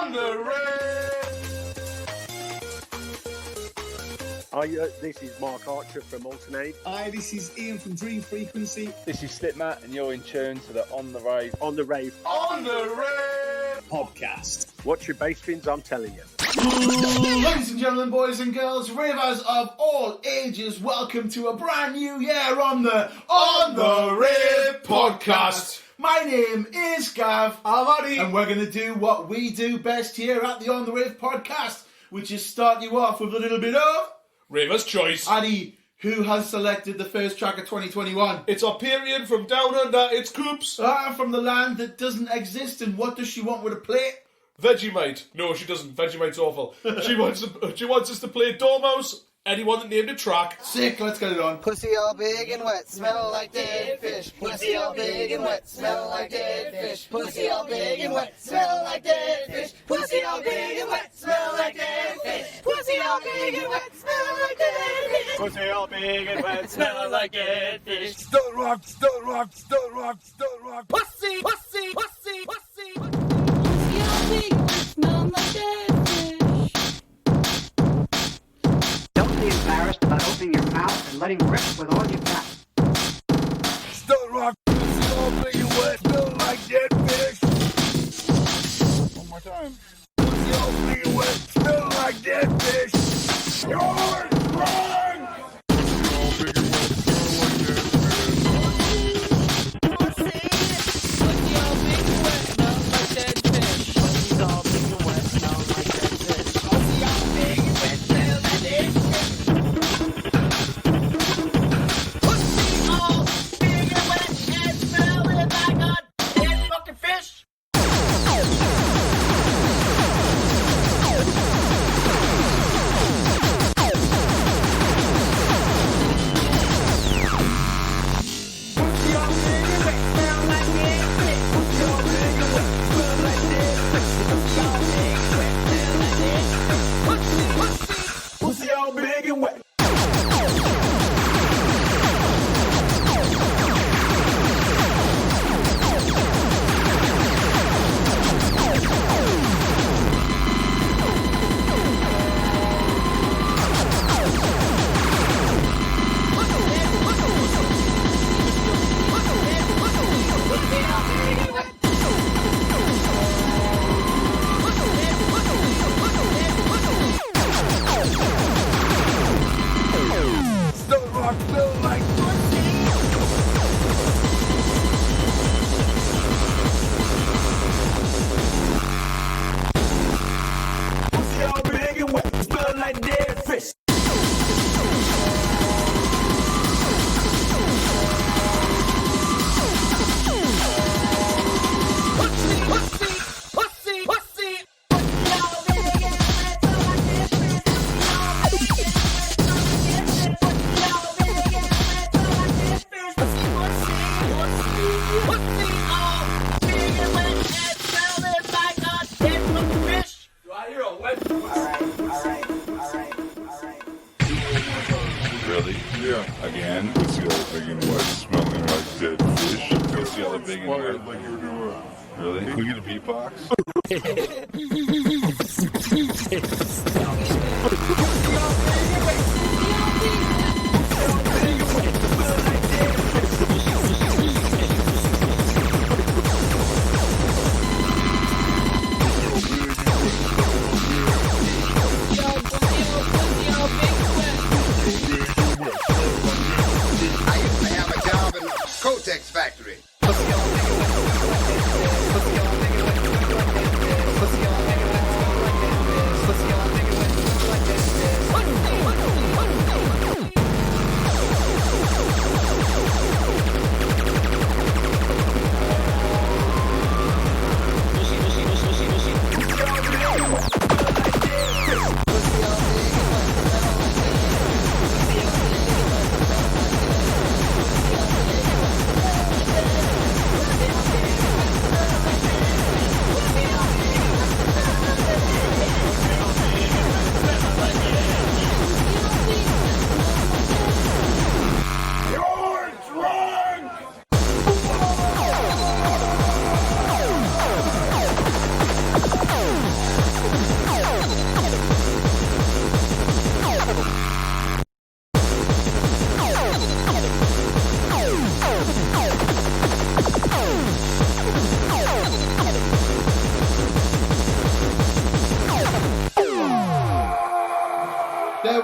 On the Rave! Hi, this is Mark Archer from Alternate. Hi, this is Ian from Dream Frequency. This is Slipmat, and you're in tune to the On the Rave. On the Rave. On the Rave! Podcast. Watch your bass fins, I'm telling you. Ladies and gentlemen, boys and girls, Ravers of all ages, welcome to a brand new year on the Rave podcast. My name is Gav. I'm Addie. And we're going to do what we do best here at the On the Rave podcast, which is start you off with a little bit of Raver's Choice. Addie, who has selected the first track of 2021? It's Hyperion from Down Under, it's Coops. From the land that doesn't exist, and what does she want with a play? Vegemite. No, she doesn't. Vegemite's awful. She wants us to play Dormouse. Anyone that named a track. Sick, let's get it on. Pussy all big and wet, smell like dead fish. Pussy all big and wet, smell like dead fish. Pussy all big and wet, smell like dead fish. Pussy all big and wet, smell like dead fish. Pussy all big and wet, smell like dead fish. Pussy all big and wet, smell like dead fish. Don't rock, don't rock, don't rock, don't rock. Pussy, pussy, pussy, pussy. Pussy all big and wet, smell like dead fish. Don't be embarrassed about opening your mouth and letting rip with all you've got. Don't rock, pussy all big and wet, smell like dead fish. One more time. Pussy all big and wet, smell like dead fish. You're wrong.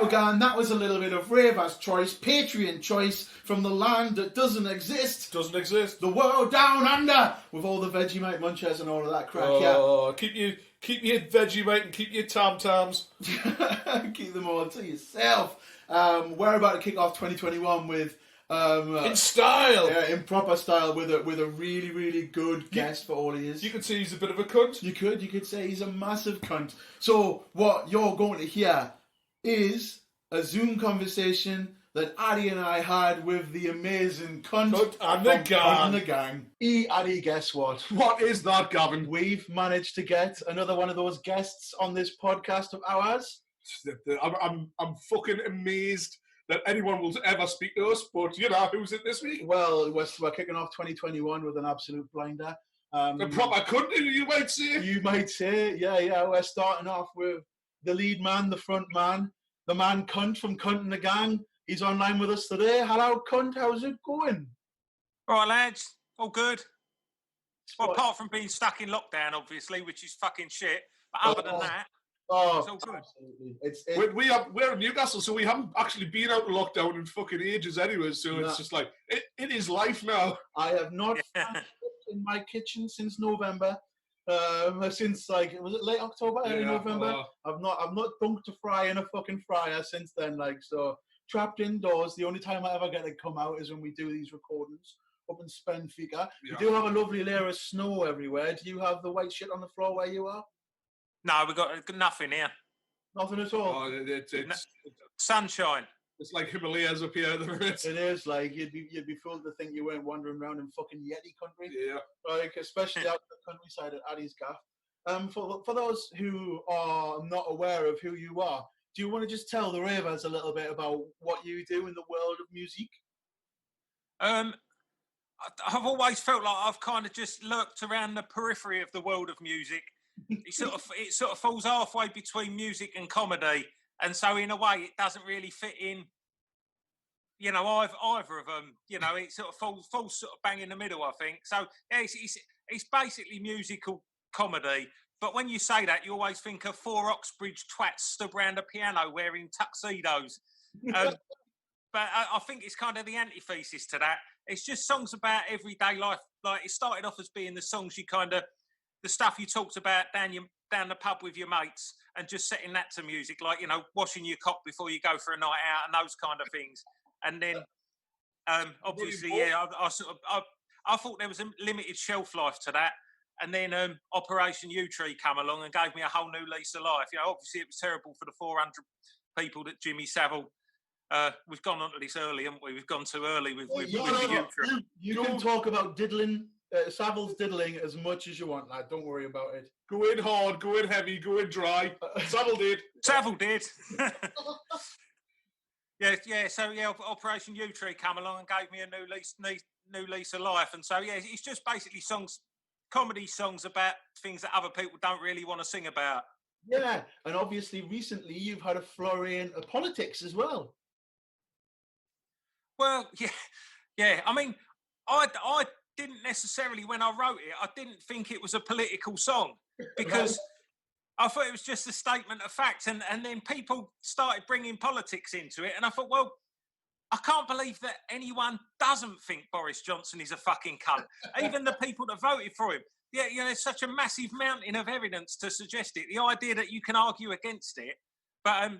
we go, and that was a little bit of Ravers choice, Patreon choice from the land that doesn't exist. Doesn't exist. The world down under, with all the Vegemite munchers and all of that crap, keep your Vegemite and keep your Tam-Tams. Keep them all to yourself. We're about to kick off 2021 with... in style! Yeah, in proper style, with a really, really good guest for all he is. You could say he's a bit of a cunt. You could say he's a massive cunt. So, what you're going to hear is a Zoom conversation that Addie and I had with the amazing Kunt and the gang. And the gang. Addie, guess what? What is that, Gavin? We've managed to get another one of those guests on this podcast of ours. I'm fucking amazed that anyone will ever speak to us, but you know, who's it this week? Well, we're kicking off 2021 with an absolute blinder. A proper cunt, you might say. You might say, yeah. We're starting off with the lead man, the front man, the man Kunt from Kunt and the Gang. He's online with us today. Hello, Kunt. How's it going? All right, lads. All good. Well, apart from being stuck in lockdown, obviously, which is fucking shit. But other than that, it's all good. Absolutely. We're in Newcastle, so we haven't actually been out of lockdown in fucking ages anyway, so it's just like, it is life now. I have not in my kitchen since November. Since was it late October, early November? I've not dunked a fry in a fucking fryer since then. So trapped indoors. The only time I ever get to come out is when we do these recordings up in Spenfika. We do have a lovely layer of snow everywhere. Do you have the white shit on the floor where you are? No, we've got nothing here. Nothing at all. Oh, it's sunshine. It's like Himalayas up here. It is like you'd be fooled to think you weren't wandering around in fucking Yeti country. Yeah. Like especially out the countryside at Addie's Gav. For those who are not aware of who you are, do you want to just tell the Ravers a little bit about what you do in the world of music? I've always felt like I've kind of just lurked around the periphery of the world of music. It sort of falls halfway between music and comedy, and so in a way it doesn't really fit in. Either of them. It sort of falls sort of bang in the middle, I think. So yeah, it's basically musical comedy. But when you say that, you always think of four Oxbridge twats stood round a piano wearing tuxedos. But I think it's kind of the antithesis to that. It's just songs about everyday life. Like, it started off as being the songs the stuff you talked about down the pub with your mates, and just setting that to music, like, washing your cock before you go for a night out and those kind of things. And then, obviously, I thought there was a limited shelf life to that. And then Operation U-Tree come along and gave me a whole new lease of life. Obviously it was terrible for the 400 people that Jimmy Savile. We've gone on to this early, haven't we? We've gone too early with the U-Tree. You can talk about diddling, Savile's diddling as much as you want, lad. Don't worry about it. Go in hard, go in heavy, go in dry. Savile did. Savile did. So Operation U-Tree come along and gave me a new lease of life. And so, it's just basically comedy songs about things that other people don't really want to sing about. Yeah, and obviously recently you've had a flurry in politics as well. Well, yeah. I mean, I didn't necessarily, when I wrote it, I didn't think it was a political song, because I thought it was just a statement of fact. And then people started bringing politics into it. And I thought, well, I can't believe that anyone doesn't think Boris Johnson is a fucking cunt. Even the people that voted for him. Yeah, there's such a massive mountain of evidence to suggest it. The idea that you can argue against it, but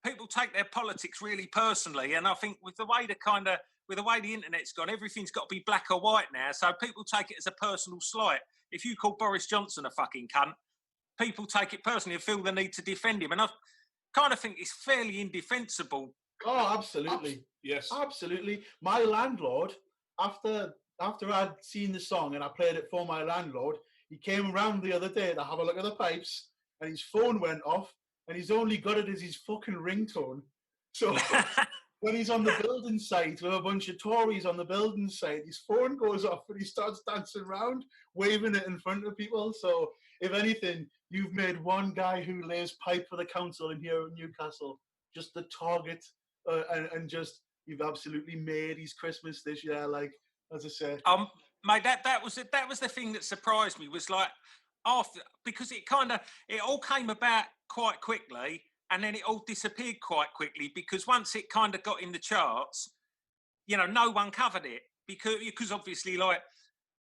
people take their politics really personally, and I think with the way the internet's gone, everything's got to be black or white now. So people take it as a personal slight. If you call Boris Johnson a fucking cunt, people take it personally and feel the need to defend him, and I kind of think it's fairly indefensible. Oh, absolutely. Yes, absolutely. My landlord, after I'd seen the song and I played it for my landlord, he came around the other day to have a look at the pipes, and his phone went off, and he's only got it as his fucking ringtone. So when he's on the building site with a bunch of Tories on the building site, his phone goes off and he starts dancing around, waving it in front of people. So if anything, you've made one guy who lays pipe for the council in here in Newcastle just the target, and just you've absolutely made his Christmas this year, like, as I said. Mate, that was the thing that surprised me, was like, after, because it all came about quite quickly, and then it all disappeared quite quickly because once it kind of got in the charts, you know, no one covered it because obviously, like,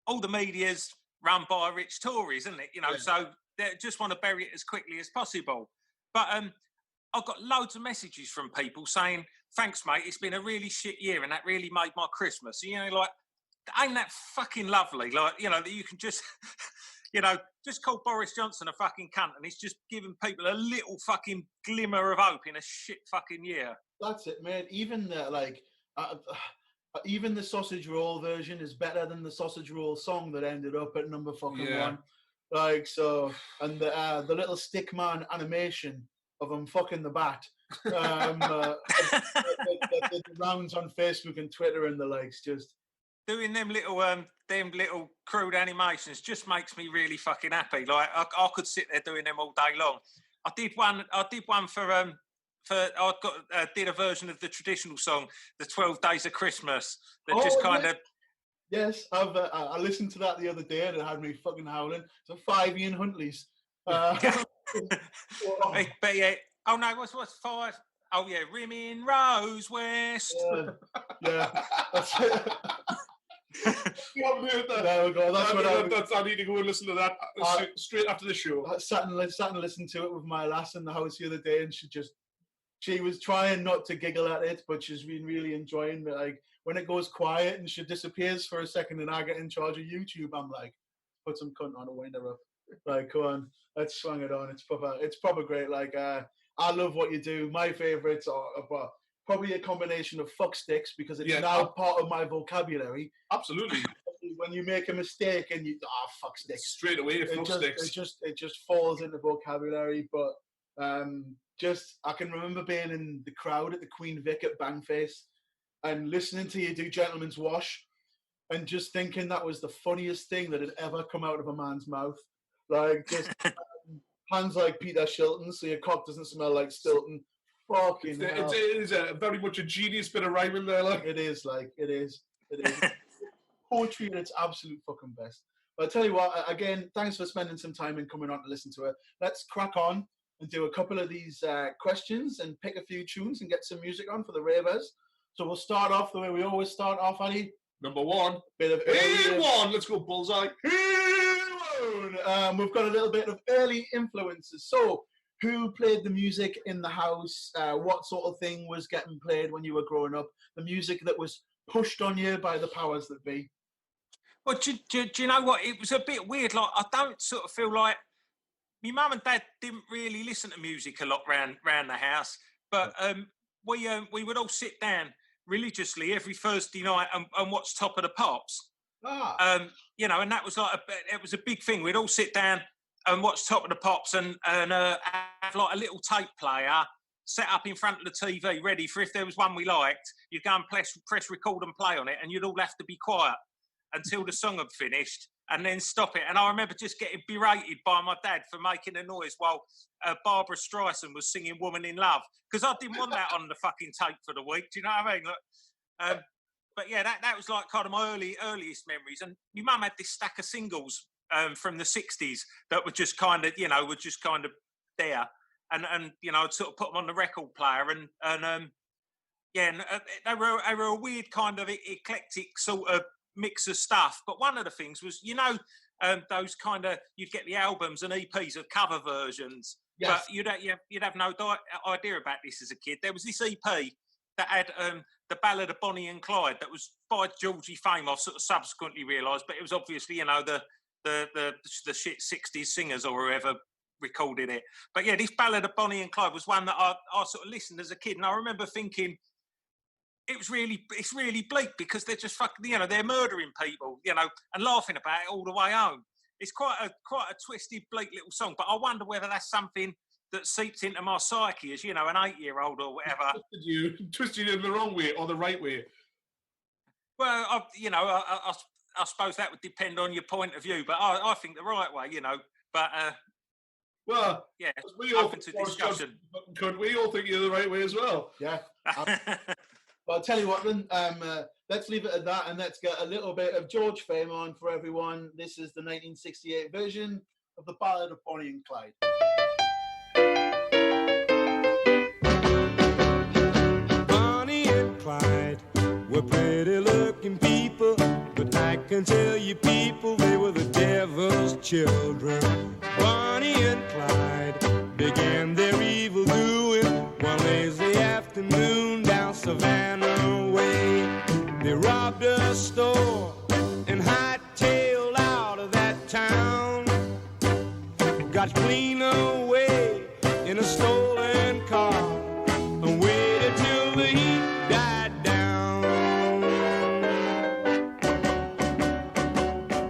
all the media's run by rich Tories, isn't it? You know, so they just want to bury it as quickly as possible. But I've got loads of messages from people saying, thanks, mate, it's been a really shit year and that really made my Christmas. You know, like, ain't that fucking lovely? Like, you know, that you can just, you know, just call Boris Johnson a fucking cunt and he's just giving people a little fucking glimmer of hope in a shit fucking year. That's it, mate. Even even the sausage roll version is better than the sausage roll song that ended up at number fucking one. Like, so, and the little stickman animation of him fucking the bat. The rounds on Facebook and Twitter and the likes, just doing them little crude animations just makes me really fucking happy. Like, I could sit there doing them all day long. I did one for did a version of the traditional song, the 12 Days of Christmas, that just kind of. Yes, I listened to that the other day and it had me fucking howling. So 5 Ian Huntleys. But yeah, oh no, what's 5? Oh yeah, Rimming Rose West. Yeah. That's it. You haven't heard that? There we go. I need to go and listen to that straight after the show. I sat and listened to it with my lass in the house the other day, and she was trying not to giggle at it, but she's been really enjoying it. Like, when it goes quiet and she disappears for a second and I get in charge of YouTube, I'm like, put some cunt on a wind her up. Like, come on, let's swing it on. It's proper great. Like, I love what you do. My favourites are probably a combination of fuck sticks, because it's now part of my vocabulary. Absolutely. When you make a mistake and you fuck sticks straight away, fuck sticks. It just falls into vocabulary. But I can remember being in the crowd at the Queen Vic at Bangface and listening to you do Gentleman's Wash and just thinking that was the funniest thing that had ever come out of a man's mouth. Like, just hands like Peter Shilton, so your cock doesn't smell like Stilton. Fucking hell. It is very much a genius bit of rhyming there. Like, it is. Poetry at its absolute fucking best. But I tell you what, again, thanks for spending some time and coming on to listen to it. Let's crack on and do a couple of these questions and pick a few tunes and get some music on for the Ravers. So we'll start off the way we always start off, Addie. Number one. Bit of A1. Let's go, bullseye. A1. We've got a little bit of early influences. So, who played the music in the house? What sort of thing was getting played when you were growing up? The music that was pushed on you by the powers that be? Well, do you know what? It was a bit weird. Like, I don't sort of feel like my mum and dad didn't really listen to music a lot round the house, but we would all sit down religiously every Thursday night and watch Top of the Pops. You know, and that was like it was a big thing. We'd all sit down and watch Top of the Pops and have like a little tape player set up in front of the TV, ready for if there was one we liked, you'd go and press record and play on it, and you'd all have to be quiet until the song had finished and then stop it. And I remember just getting berated by my dad for making a noise while Barbara Streisand was singing Woman in Love, because I didn't want that on the fucking tape for the week. Do you know what I mean? Like, but yeah, that was like kind of my earliest memories. And my mum had this stack of singles from the 60s that were just kind of, there. And you know, I'd sort of put them on the record player and they were a weird kind of eclectic sort of mix of stuff. But one of the things was, you know, those kind of, you'd get the albums and EPs of cover versions, but you'd have no idea about this as a kid. There was this EP that had the Ballad of Bonnie and Clyde that was by Georgie Fame. I've sort of subsequently realised, but it was obviously, you know, the shit 60s singers or whoever recorded it. But yeah, this Ballad of Bonnie and Clyde was one that I sort of listened as a kid, and I remember thinking it's really bleak because they're just fucking, you know, they're murdering people, you know, and laughing about it all the way home. It's quite a twisted, bleak little song, but I wonder whether that's something that seeps into my psyche as, you know, an 8-year-old or whatever. Twisted you in the wrong way or the right way? Well, I suppose that would depend on your point of view, but I think the right way, you know. But well, yeah, we all open to discussion. Could we all think you're the right way as well? Yeah. But I'll tell you what then, let's leave it at that and let's get a little bit of George Fame on for everyone. This is the 1968 version of the Ballad of Bonnie and Clyde. were pretty looking people, but I can tell you people, they were the devil's children. Bonnie and Clyde began their evil doing one lazy afternoon down Savannah Way. They robbed a store and hightailed out of that town. Got clean away in a stolen car and waited till the heat died down.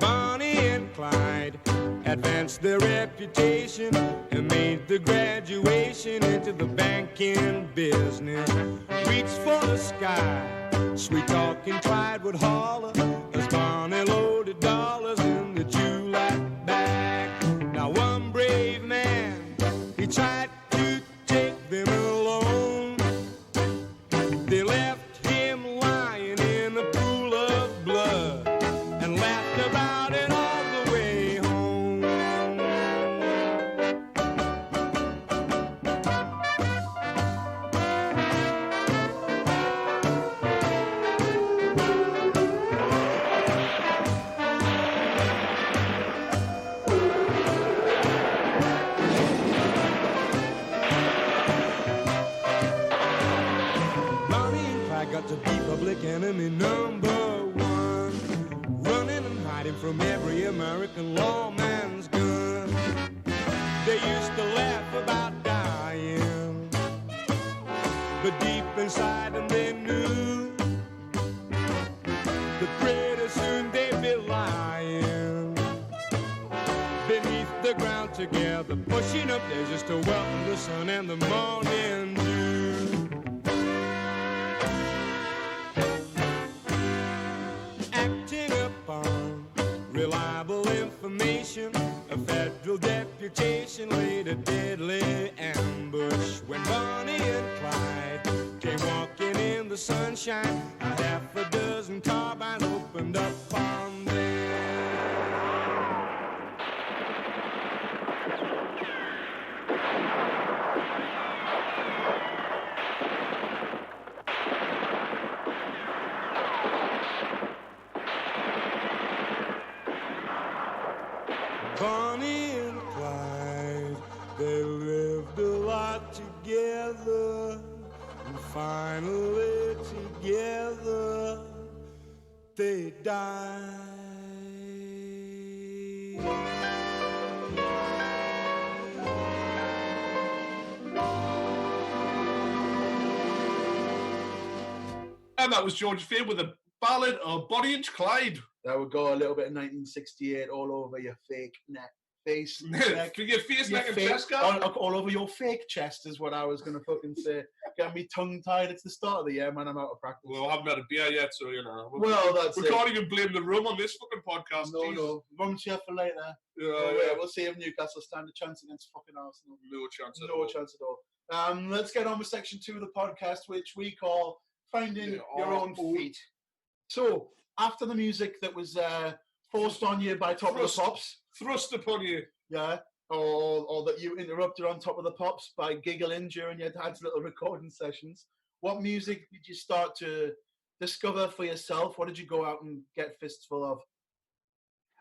Bonnie and Clyde advanced their reputation and made the graduation into the banking business. Reached for the sky, sweet talking Clyde would holler as Bonnie loaded dollars in the July bag. Now one brave man, he tried to take them alone. They left him lying in a pool of blood and laughed about it all the way home. Bonnie and Clyde got to be public enemy number one, running and hiding from every American lawman's gun. They used to laugh about dying, but deep inside them they knew that pretty soon they'd be lying beneath the ground together, pushing up there just to welcome the sun and the morning dew. Acting upon reliable information, a federal deputation laid a deadly ambush. When Bonnie and Clyde came walking in the sunshine, a half a dozen carbines opened up on them. Bonnie and Clyde, they lived a lot together, and finally together they died. And that was George Fair with a ballad of Bonnie and Clyde. That would go a little bit of 1968 all over your fake neck, face, neck. Your face, neck, and fake- chest, guy. all over your fake chest is what I was going to fucking say. Get me tongue-tied. It's the start of the year, man. I'm out of practice. Well, I haven't had a beer yet, so, you know. Well, that's we it. can't even blame the rum on this fucking podcast. No, geez. no. Rum cheer for later. Yeah. We'll see if Newcastle stand a chance against fucking Arsenal. No chance at No all. chance at all. Let's get on with section 2 of the podcast, which we call Finding Yeah, Your Own Feet. So, after the music that was forced on you by Top of the Pops. Thrust upon you. Yeah. Or that you interrupted on Top of the Pops by giggling during your dad's little recording sessions. What music did you start to discover for yourself? What did you go out and get fistful of?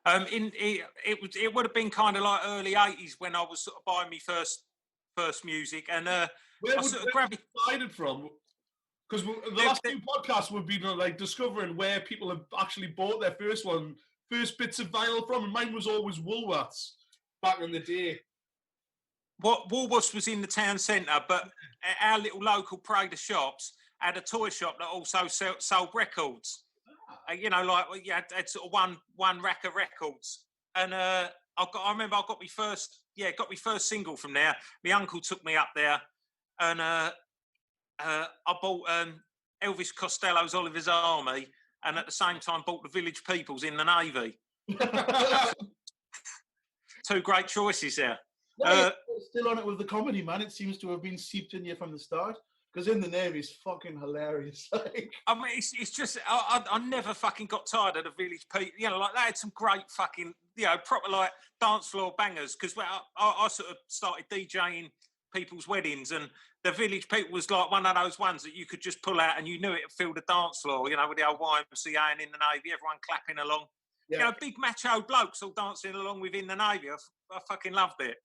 It would have been kind of like early 80s when I was sort of buying me first music, and Where I would sort of you grabbed it. decided from? Because the last few podcasts we've been like discovering where people have actually bought their first bits of vinyl from, and mine was always Woolworths back in the day. What Woolworths was in the town centre, but our little local parade of shops had a toy shop that also sold records. You know, like you had sort of one rack of records, and I remember I got my first single from there. My uncle took me up there, and I bought Elvis Costello's Oliver's Army, and at the same time bought the Village Peoples in the Navy. Two great choices there. Well, still on it with the comedy, man. It seems to have been seeped in you from the start. Because in the Navy is fucking hilarious. Like, I mean, it's just I never fucking got tired of the Village People. You know, like they had some great fucking, you know, proper like dance floor bangers. Because I sort of started DJing people's weddings, and the village people was like one of those ones that you could just pull out and you knew it'd fill the dance floor, you know, with the old YMCA and in the Navy, everyone clapping along. Yeah. You know, big macho blokes all dancing along within the Navy. I fucking loved it.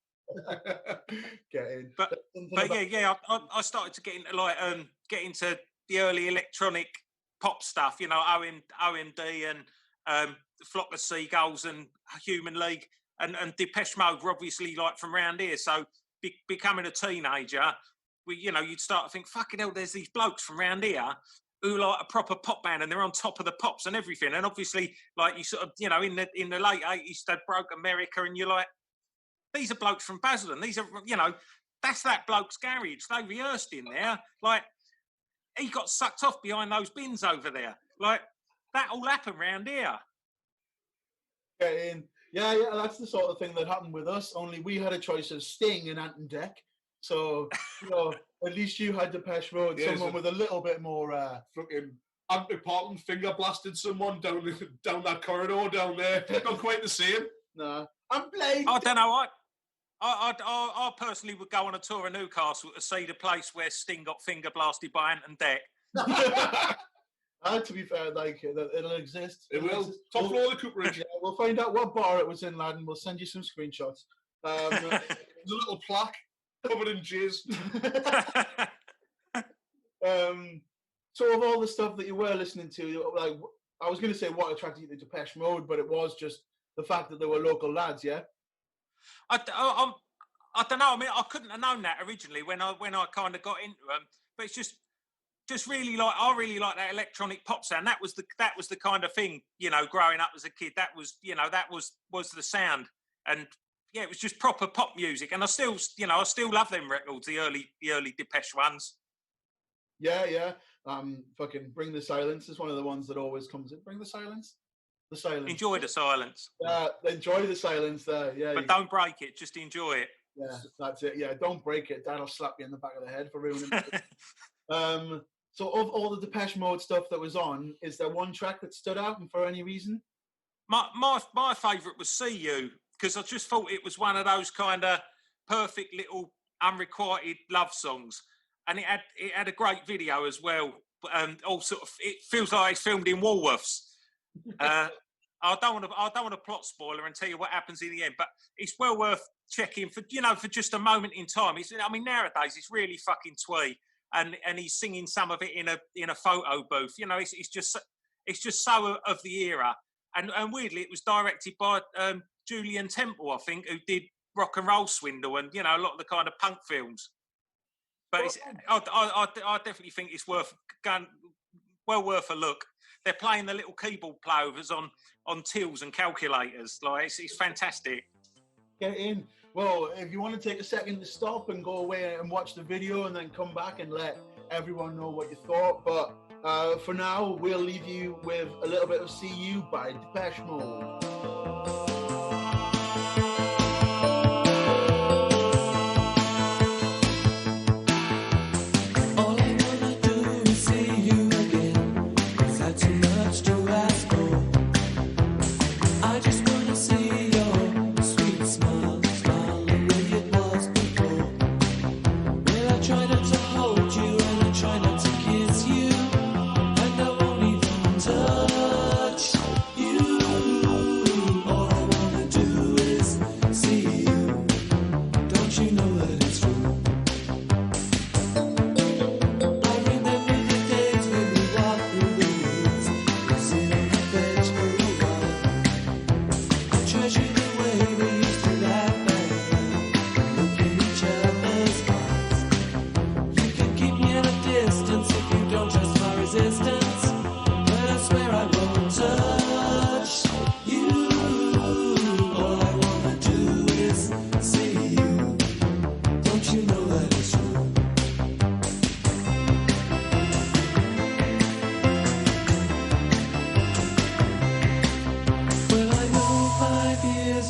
Get in. But I started to get into the early electronic pop stuff, you know, OMD and Flock of Seagulls and Human League and Depeche Mode were obviously like from round here. So becoming a teenager, you'd start to think, fucking hell, there's these blokes from round here who like a proper pop band and they're on top of the pops and everything. And obviously, like you sort of, you know, in the late 80s, they broke America and you're like, these are blokes from Basildon. These are, you know, that's that bloke's garage. They rehearsed in there. Like, he got sucked off behind those bins over there. Like, that all happened round here. Get in. Yeah, that's the sort of thing that happened with us, only we had a choice of Sting and Ant and Dec. So, you know, at least you had Depeche Mode, someone with a little bit more... fucking Anthony Parton finger blasted someone down that corridor down there. Not quite the same. No. I'm playing... I don't know, I personally would go on a tour of Newcastle to see the place where Sting got finger blasted by Ant and Dec. To be fair, like, it'll exist. It will. Top floor of the Cooperage. Yeah, we'll find out what bar it was in, lad, and we'll send you some screenshots. There's a little plaque covered in jizz. So of all the stuff that you were listening to, like, I was going to say what attracted you to Depeche Mode, but it was just the fact that they were local lads, yeah? I don't know. I mean, I couldn't have known that originally when I kind of got into them, but it's just really like, I really like that electronic pop sound. That was the kind of thing, you know, growing up as a kid. That was, you know, that was the sound, and yeah, it was just proper pop music. And I still love them records, the early Depeche ones. Yeah. Fucking Bring the Silence is one of the ones that always comes in. Bring the Silence. The silence. Enjoy the silence. Yeah, enjoy the silence there. Yeah, but don't break it. Just enjoy it. Yeah, that's it. Yeah, don't break it. Dad'll slap you in the back of the head for ruining it. So of all the Depeche Mode stuff that was on, is there one track that stood out, and for any reason? My favourite was See You, because I just thought it was one of those kind of perfect little unrequited love songs, and it had a great video as well. All sort of, it feels like it's filmed in Woolworths. I don't want to plot spoiler and tell you what happens in the end, but it's well worth checking for just a moment in time. Nowadays it's really fucking twee, and he's singing some of it in a photo booth. You know, it's just so of the era, and weirdly it was directed by Julian Temple, I think, who did Rock and Roll Swindle and, you know, a lot of the kind of punk films. But I definitely think it's well worth a look. They're playing the little keyboard playovers on tills and calculators. Like, it's fantastic. Get in. Well, if you want to take a second to stop and go away and watch the video and then come back and let everyone know what you thought. But for now, we'll leave you with a little bit of See You by Depeche Mode.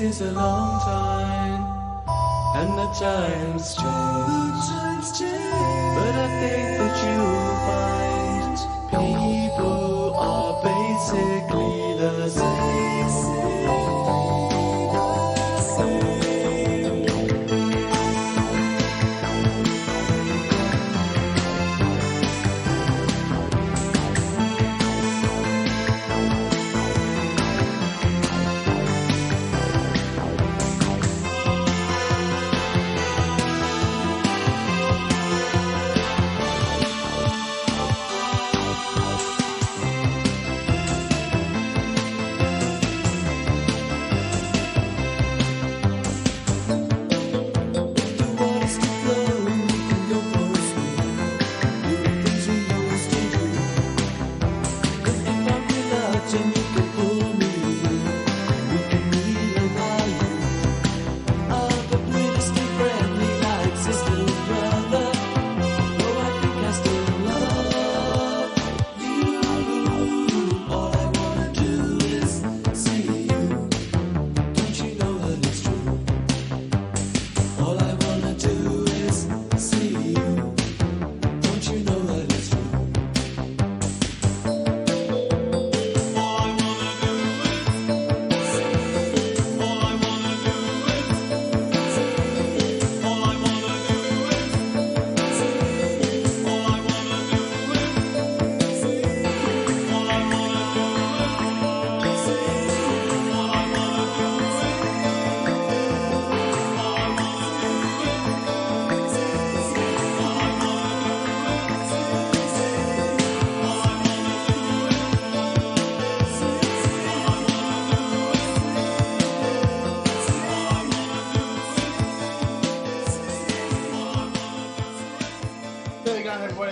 Is a long time, and the times change. But I think that you'll find people are basically the same.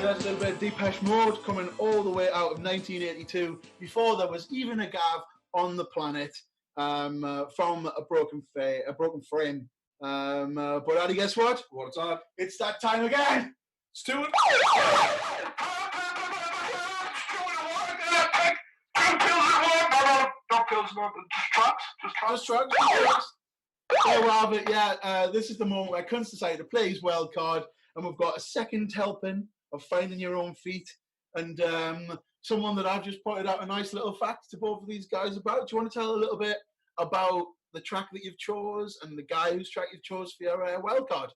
That's a little bit of Depeche Mode coming all the way out of 1982, before there was even a Gav on the planet, from a broken frame. But Addie, guess what? What's up? It's that time again. It's two. Just trucks. There we have it. Yeah, this is the moment where Kunt's decided to play his wild card, and we've got a second helping of Finding Your Own Feet, and someone that I've just pointed out a nice little fact to both of these guys about. Do you want to tell a little bit about the track that you've chose and the guy whose track you've chose for your wild card?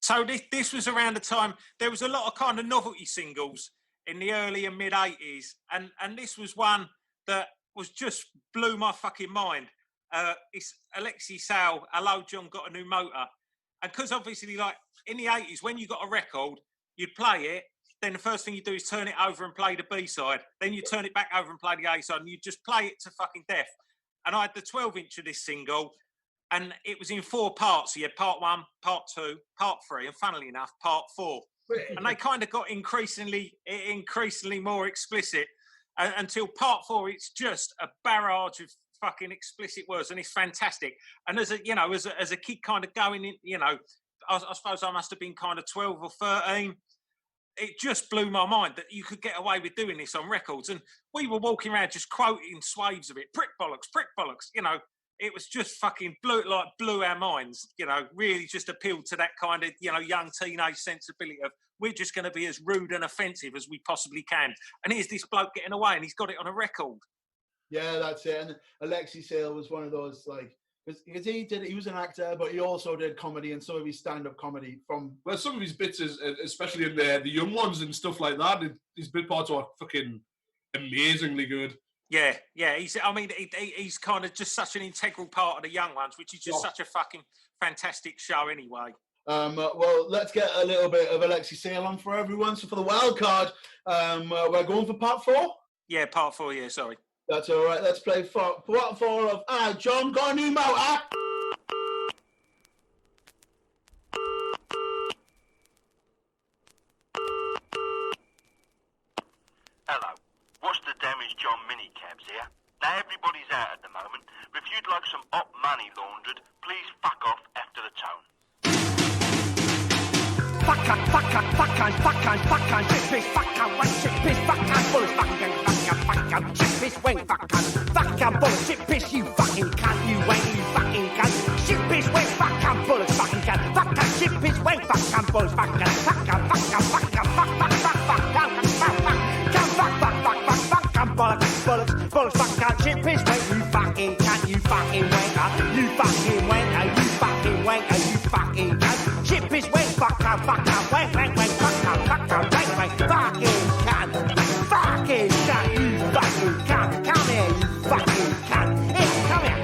So this was around the time there was a lot of kind of novelty singles in the early and mid 80s, and this was one that was just blew my fucking mind. It's Alexi Sale, Hello John, Got a New Motor. And because obviously, like, in the 80s, when you got a record, you'd play it, then the first thing you do is turn it over and play the B-side. Then you turn it back over and play the A-side, and you just play it to fucking death. And I had the 12-inch of this single, and it was in 4 parts. So you had part 1, part 2, part 3, and funnily enough, part 4. And they kind of got increasingly more explicit until part 4, it's just a barrage of fucking explicit words, and it's fantastic. And as a kid kind of going in, I suppose I must have been kind of 12 or 13. It just blew my mind that you could get away with doing this on records. And we were walking around just quoting swathes of it. Prick bollocks. It was just fucking blew our minds, really just appealed to that kind of, young teenage sensibility of we're just going to be as rude and offensive as we possibly can. And here's this bloke getting away, and he's got it on a record. Yeah, that's it. And Alexi Sale was one of those, like, because he was an actor, but he also did comedy and some of his stand-up comedy from... Well, some of his bits, especially in the young ones and stuff like that, his bit parts are fucking amazingly good. Yeah. He's kind of just such an integral part of the young ones, which is just such a fucking fantastic show anyway. Well, let's get a little bit of Alexi Sale on for everyone. So for the wild card, we're going for part 4? Yeah, part 4, yeah, sorry. That's all right. Let's play part 4 of John, Got a New Motor. Hello. What's the damage, John Minicabs here? Now everybody's out at the moment, but if you'd like some hot money laundered, please fuck off after the tone. Fuck on, chip piss, fuck on, one chip piss, fuck on, bullets, fuck on, chip piss, wing, fuck on, bullets, chip piss, you fucking cunt, you wank, you fucking cunt, chip piss, wing, fuck on, bullets, fucking cunt, fuck on, chip piss, wing, fuck on, bullets, fuck on, bullets, fuck on, chip piss, wing, you fucking cunt, you fucking wanker, you fucking wanker, you fucking wanker, you fucking cunt, chip piss, wing, fuck on, wank, fuck on, wank, fucking cunt, fucking cunt, you fucking cunt, come here, you fucking cunt, here, come here,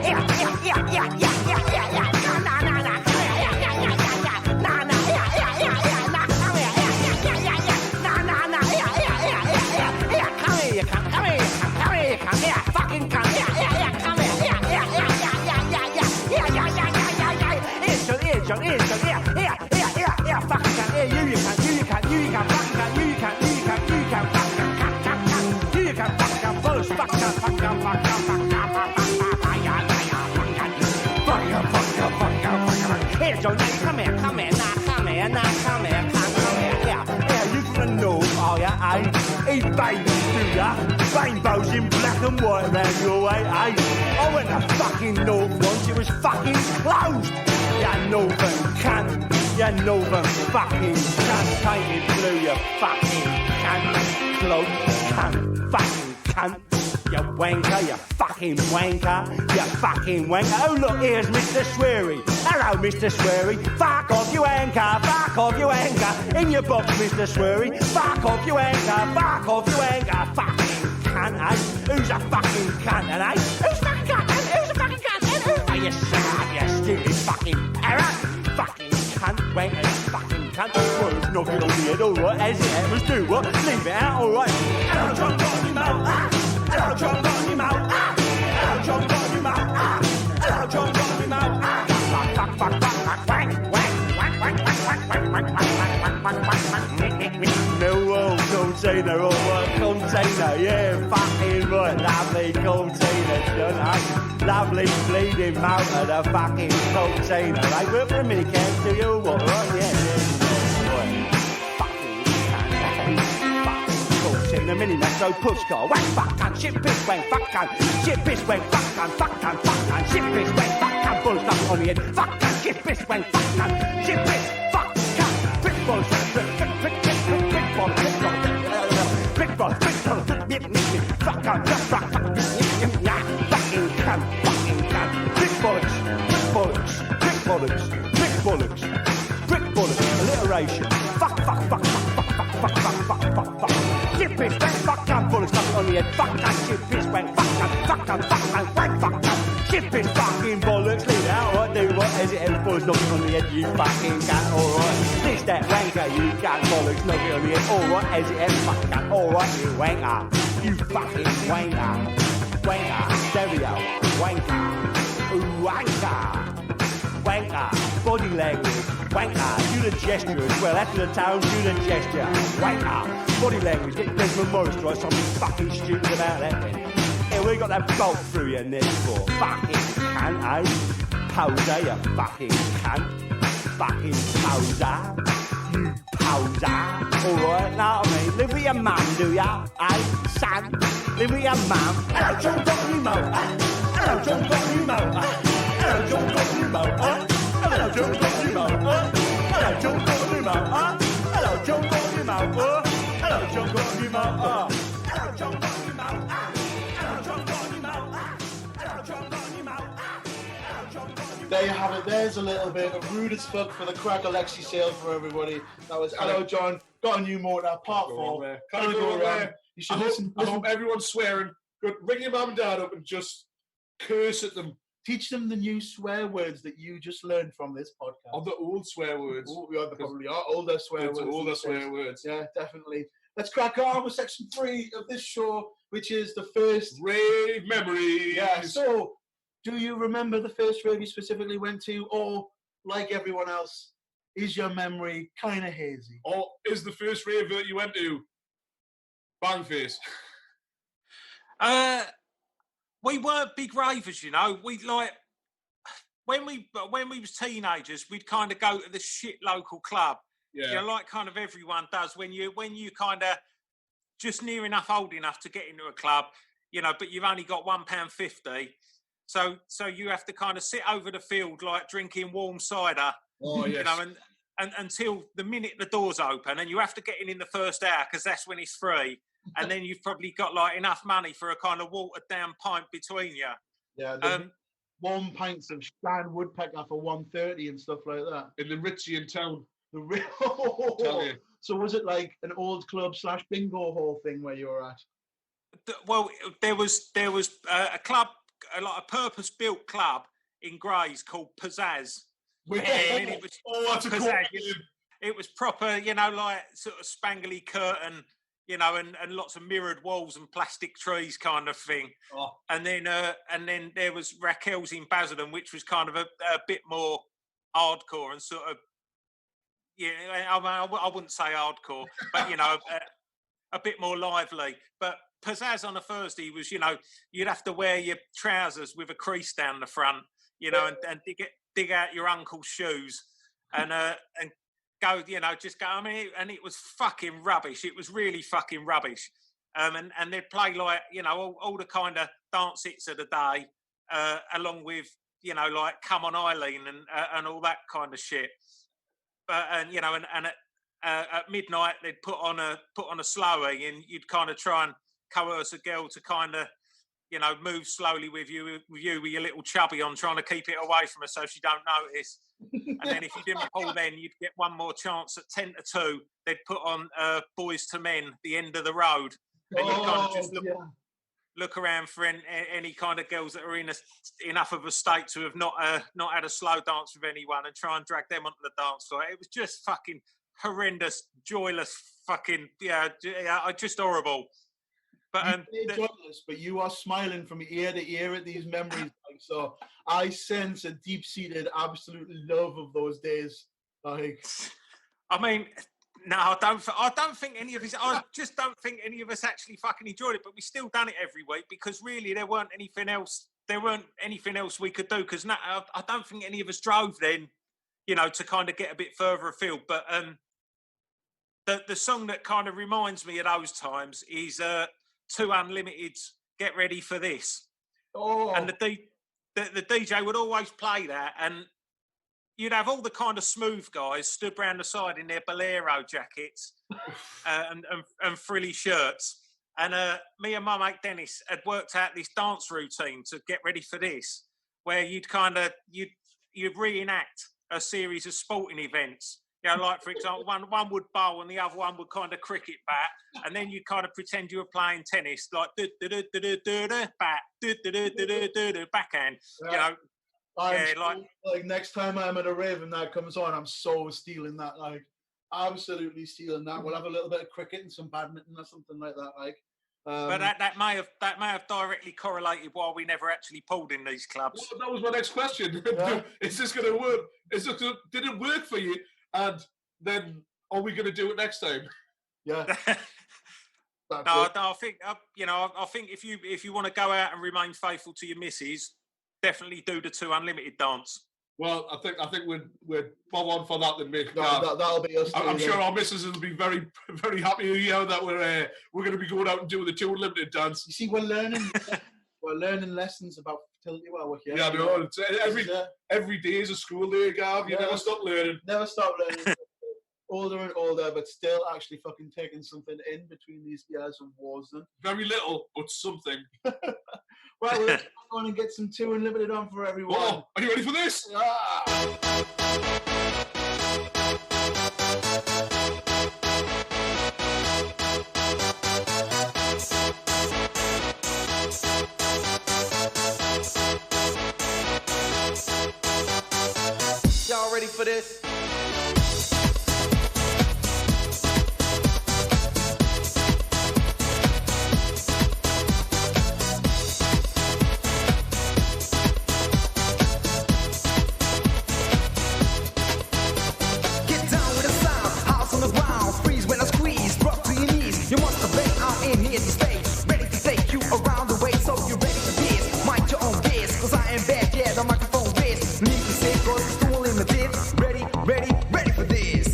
rainbows in black and white round your way, eh? I went to fucking North once, it was fucking closed. You northern cunt, you northern fucking cunt, painted blue, you fucking cunt, cloak cunt, fucking cunt. You wanker, you fucking wanker, you fucking wanker. Oh look, here's Mr. Sweary. Hello, Mr. Sweary. Fuck off, you anchor, fuck off, you anchor. In your box, Mr. Sweary. Fuck off, you anchor, fuck off, you anchor. Fucking cunt, eh? Who's a fucking cunt, eh? Who's a fucking cunt, eh? Who's a fucking cunt, eh? Who's... Oh, you shut up, you stupid fucking parrot. Fucking cunt, wanker, you fucking cunt. Well, it's nothing on the head, alright, as it happens, do what? Leave it out, alright. Hello, John, got him out, hello, John, got him out, hello, John, got him out, hello, John, got him out, fuck, wank, wank, wank, wank, wank, wank, wank, wank, wank, wank, wank, wank, wank, wank, wank, wank, wank, container, or what? Container, yeah, fucking right. Lovely container, son, eh? Lovely bleeding motor, the fucking container. They work for a minicamp, do you? What, right? Yeah. In the mini metro push car, whack fuck shit piss wang fuck shit piss wang fuck shit piss wang fuck bull stuff on the head fuck shit piss wang fuck shit piss fuck brick balls brick ball fuck fucking cunt brick bollocks alliteration fuck shit piss wang fuck bull stuff on the head fuck shit piss wang fuck shit piss fucking bollocks leave it out right do what is it and boys knocking on the head you fucking cunt alright this that wanker you cunt bollocks knocking on the head alright is it and fucking cunt alright you wanker you fucking wanker stereo wanker body language wanker do the gesture as well after the tone do the gesture wanker body language get Desmond Morris try something fucking stupid about that then yeah we got that bolt through your neck for fucking cunt eh poser you fucking cunt fucking poser you poser alright know what I mean live with your mum do ya eh son live with your mum hello John Dockymo hello John Dockymo hello John Dockymo hello John Dockymo hello John Dockymo hello John Dockymo hello John Dockymo hello John There you have it. There's a little bit of rude as fuck for the crack Alexi sale for everybody. That was Hello John. Got a new motor. Part 4. Can't go around. You should I hope everyone's swearing. Good. Ring your mum and dad up and just curse at them. Teach them the new swear words that you just learned from this podcast. Or the old swear words. Oh, yeah, they probably are older swear words. Older swear words. Yeah, definitely. Let's crack on with section 3 of this show, which is the first rave memories. Yeah. So, do you remember the first rave you specifically went to, or like everyone else, is your memory kind of hazy? Or is the first rave that you went to Bangface? We weren't big ravers, you know. We like when we was teenagers, we'd kind of go to the shit local club. Yeah. You know, like kind of everyone does when you kind of just near enough old enough to get into a club, you know, but you've only got £1.50. So you have to kind of sit over the field like drinking warm cider, oh, yes. you know, and until the minute the doors open, and you have to get in the first hour because that's when it's free, and then you've probably got like enough money for a kind of watered down pint between you. Yeah, warm pints of Stan Woodpecker for £1.30 and stuff like that. In the Ritchie in town. Tell you. So was it like an old club / bingo hall thing where you were at? Well, there was a club. Like a purpose-built club in Grays called Pizzazz. It was, that's a cool name. It was proper, you know, like sort of spangly curtain, you know, and lots of mirrored walls and plastic trees kind of thing. Oh. And then there was Raquel's in Basildon, which was kind of a bit more hardcore and sort of, yeah, I wouldn't say hardcore, but, you know, a bit more lively. But Pizzazz on a Thursday was, you know, you'd have to wear your trousers with a crease down the front, you know, and dig out your uncle's shoes and go, you know, just go. I mean, and it was fucking rubbish. It was really fucking rubbish. And they'd play like, you know, all the kind of dance hits of the day, along with, you know, like Come On Eileen and all that kind of shit. And you know, and at midnight they'd put on a slowie, and you'd kind of try and coerce a girl to kind of, you know, move slowly with you with your little chubby on, trying to keep it away from her so she don't notice. And then if you didn't pull, then you'd get one more chance at 10 to 2. They'd put on Boys to Men, The End of the Road, and you'd kind of just look around for any kind of girls that are in enough of a state to have not had a slow dance with anyone, and try and drag them onto the dance floor. It was just fucking horrendous, joyless, fucking just horrible. But but you are smiling from ear to ear at these memories. Like, so I sense a deep-seated absolute love of those days. Like, I mean, No, I don't think any of us. I just don't think any of us actually fucking enjoyed it. But we still done it every week because really there weren't anything else. There weren't anything else we could do because I don't think any of us drove then, to kind of get a bit further afield. But the song that kind of reminds me of those times is 2 Unlimited's "Get Ready for This." Oh, and the DJ would always play that, and you'd have all the kind of smooth guys stood round the side in their bolero jackets and frilly shirts. And me and my mate Dennis had worked out this dance routine to get ready for this, where you'd reenact a series of sporting events. Like, for example, one would bowl and the other one would kind of cricket bat, and then you'd kind of pretend you were playing tennis, like bat, backhand. Like next time I'm at a rave and that comes on, I'm so stealing that, like absolutely stealing that. We'll have a little bit of cricket and some badminton or something like that, like. But that may have directly correlated why we never actually pulled in these clubs. Well, that was my next question. Yeah. Is this going to work? Did it work for you? And then are we going to do it next time? Yeah. I think I think if you want to go out and remain faithful to your missus, definitely do the 2 Unlimited dance. Well, I think we're bob on for that then, mate. That'll be us. I'm sure our missus will be very, very happy to hear that we're going to be going out and doing the 2 Unlimited dance. You see, we're learning lessons about fertility while we're here. Yeah, no, every day is a school day, Gav. You never stop learning. Never stop learning. Older and older, but still actually fucking taking something in between these years of wars. Then. Very little, but something. Well, let's go on and get some 2 Unlimited on for everyone. Oh, are you ready for this? Y'all ready for this? Ready for this.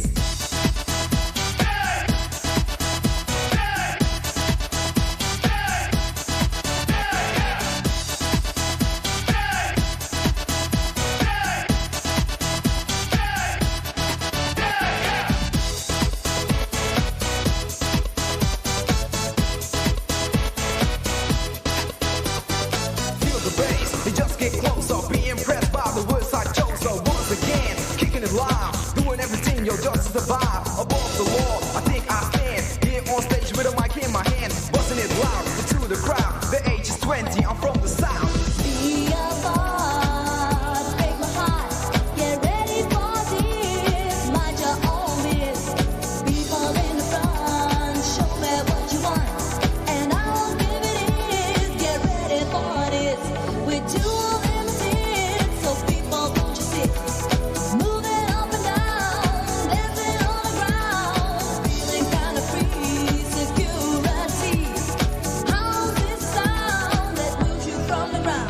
Feel the bass, you just get closer, be impressed by the words I chose. So once again, kicking it live, doing everything, yo, just to survive. Above the wall, I think I stand here on stage with a mic in my hand, busting it loud into the crowd. The age is 20, I'm from the south. Be a boss, break my heart. Get ready for this. Mind your own biz. People in the front, show me what you want, and I'll give it is. Get ready for this. We're 2 Unlimited, so people don't you sit. Moving up and down, dancing on the ground, feeling kind of free. Security, how's this sound that moves you from the ground?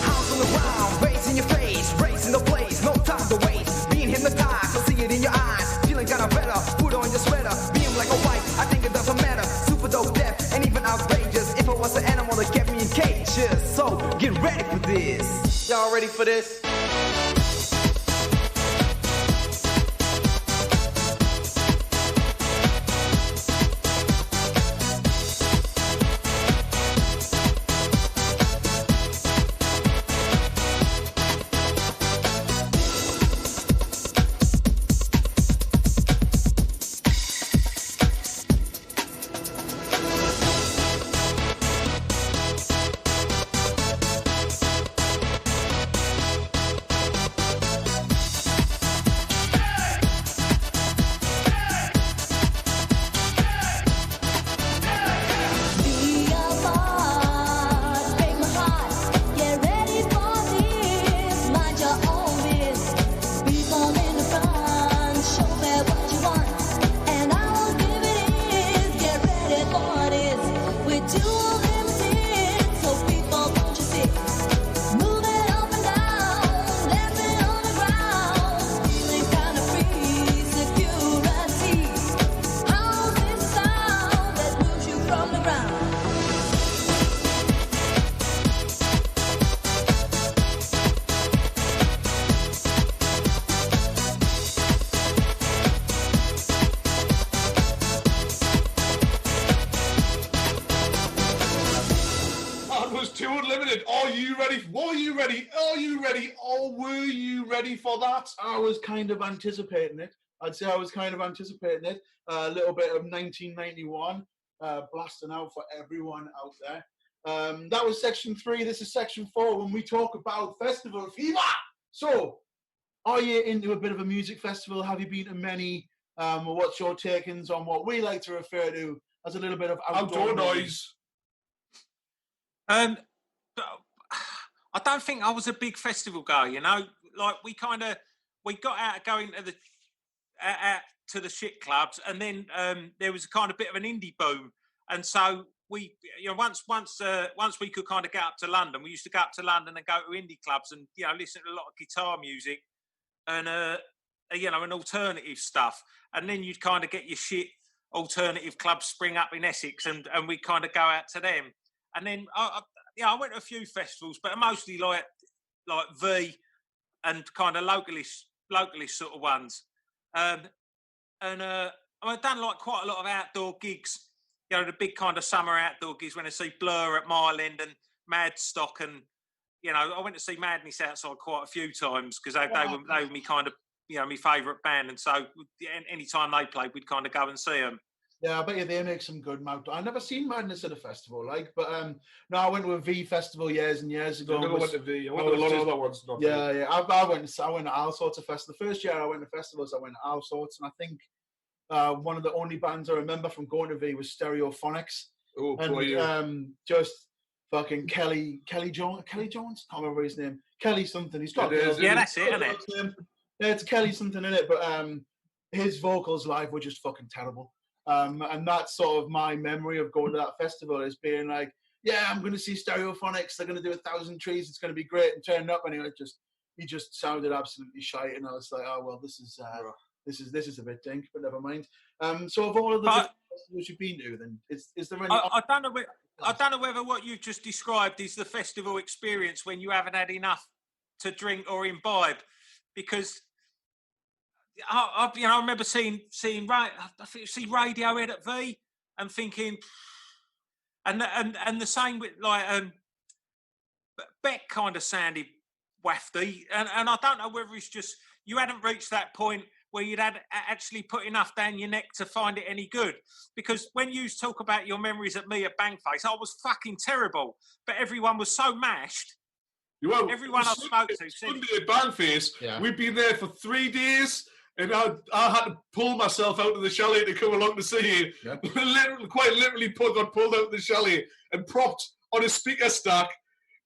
House on the ground, bass in your face, race in the place, no time to waste. Being hypnotized, I see it in your eyes. Feeling kinda better, put on your sweater. Being like a white, I think it doesn't matter. Super dope, deaf, and even outrageous. If I was an animal that kept me in cages. So, get ready for this. Y'all ready for this? Are you ready? Were you ready? Are you ready? Or were you ready for that? I was kind of anticipating it. I'd say I was kind of anticipating it. A little bit of 1991 blasting out for everyone out there. That was section 3. This is section 4 when we talk about festival fever. So, are you into a bit of a music festival? Have you been to many? What's your takings on what we like to refer to as a little bit of outdoor noise? I don't think I was a big festival guy, you know. Like we got out of going to the shit clubs, and then there was a kind of bit of an indie boom, and so we, you know, once we could kind of get up to London, we used to go up to London and go to indie clubs and, you know, listen to a lot of guitar music and you know, and alternative stuff, and then you'd kind of get your shit alternative clubs spring up in Essex, and we kind of go out to them. And then, I went to a few festivals, but mostly like V and kind of localist sort of ones. I've done like quite a lot of outdoor gigs, you know, the big kind of summer outdoor gigs when I see Blur at Mile End and Madstock, and, you know, I went to see Madness outside quite a few times because they were me kind of, you know, my favourite band, and so any time they played, we'd kind of go and see them. Yeah, I bet you they make some good mouth. I've never seen Madness at a festival, like, but no, I went to a V festival years and years ago. I went to V. I went to a lot of other ones. Yeah. I went to all sorts of festivals. The first year I went to festivals, I went to all sorts, and I think one of the only bands I remember from going to V was Stereophonics. Oh, and boy, just fucking Kelly Jones. Can't remember his name. Kelly something. He's got that's it, isn't it? Yeah, it's Kelly something in it, but his vocals live were just fucking terrible. And that's sort of my memory of going to that festival, is being like, yeah, I'm going to see Stereophonics. They're going to do 1,000 Trees. It's going to be great. And turning up, and he just sounded absolutely shite. And I was like, oh well, this is a bit dink, but never mind. So of all of the festivals you've been to, then is there any? I don't know whether what you've just described is the festival experience when you haven't had enough to drink or imbibe, because I remember seeing Radiohead at V and thinking, and the same with like Beck kind of sounded wafty, and I don't know whether it's just you hadn't reached that point where you'd had actually put enough down your neck to find it any good. Because when you talk about your memories at me at Bangface, I was fucking terrible, but everyone was so mashed. Everyone I spoke to said, Sunday at Bangface, we'd been there for 3 days. And I had to pull myself out of the chalet to come along to see you. Yeah. Quite literally got pulled out of the chalet and propped on a speaker stack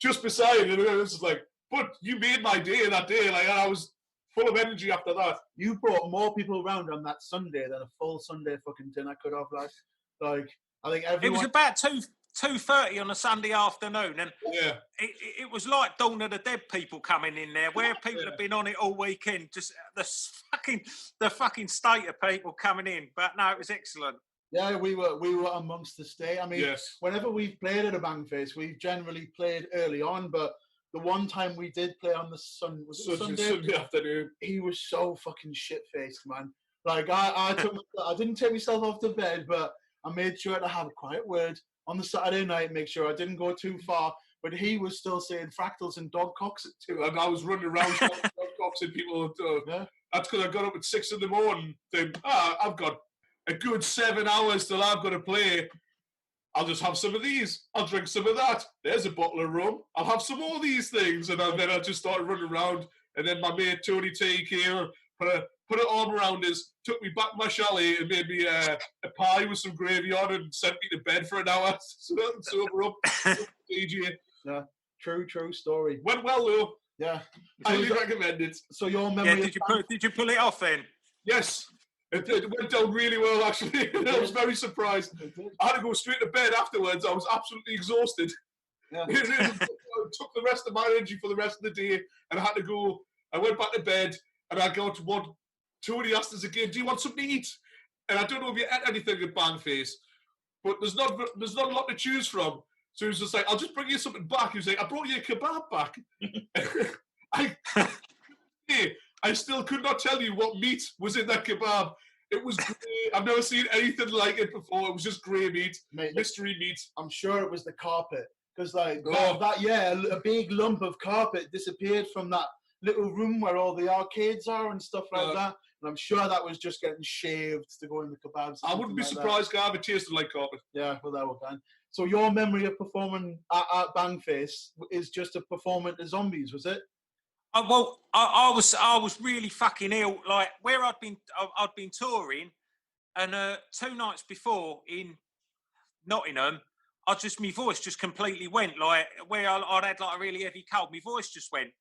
just beside it. And it was like, but you made my day that day. Like, I was full of energy after that. You brought more people around on that Sunday than a full Sunday fucking dinner could have, like I think everyone... It was about 2:30 on a Sunday afternoon, and it was like Dawn of the Dead people coming in there, where people have been on it all weekend. Just the fucking state of people coming in. But no, it was excellent. Yeah, we were amongst the state. I mean, whenever we've played at a Bangface, we've generally played early on, but the one time we did play on the Sunday afternoon, he was so fucking shit-faced, man. Like I didn't take myself off the bed, but I made sure to have a quiet word on the Saturday night, make sure I didn't go too far, but he was still saying fractals and dog cocks at 2. And I was running around dog cocks and people. That's because I got up at 6 in the morning. Then I've got a good 7 hours till I've got to play. I'll just have some of these. I'll drink some of that. There's a bottle of rum. I'll have some more of these things. And then I just started running around. And then my mate Tony T came, put an arm around us, took me back to my chalet and made me a pie with some gravy on and sent me to bed for an hour. So sober up. DJ. Yeah, true story. Went well though. Yeah. Highly recommend it. So your memory... Yeah, did you pull it off then? Yes. It went down really well, actually. I was very surprised. I had to go straight to bed afterwards. I was absolutely exhausted. Yeah. It took the rest of my energy for the rest of the day, and I had to go. I went back to bed, and I got Tony asked us again, do you want something to eat? And I don't know if you ate anything at Bangface, but there's not a lot to choose from. So he was just like, I'll just bring you something back. He was like, I brought you a kebab back. I still could not tell you what meat was in that kebab. It was grey. I've never seen anything like it before. It was just grey meat, mystery meat. I'm sure it was the carpet. Because a big lump of carpet disappeared from that little room where all the arcades are and stuff like that. And I'm sure that was just getting shaved to go in the kebabs. I wouldn't be surprised, Gav, it tasted like carpet. Yeah, well, that would done. So your memory of performing at Bangface is just a performance to zombies, was it? I was really fucking ill. Like where I'd been touring, and 2 nights before in Nottingham, my voice just completely went. Like where I'd had like a really heavy cold, my voice just went.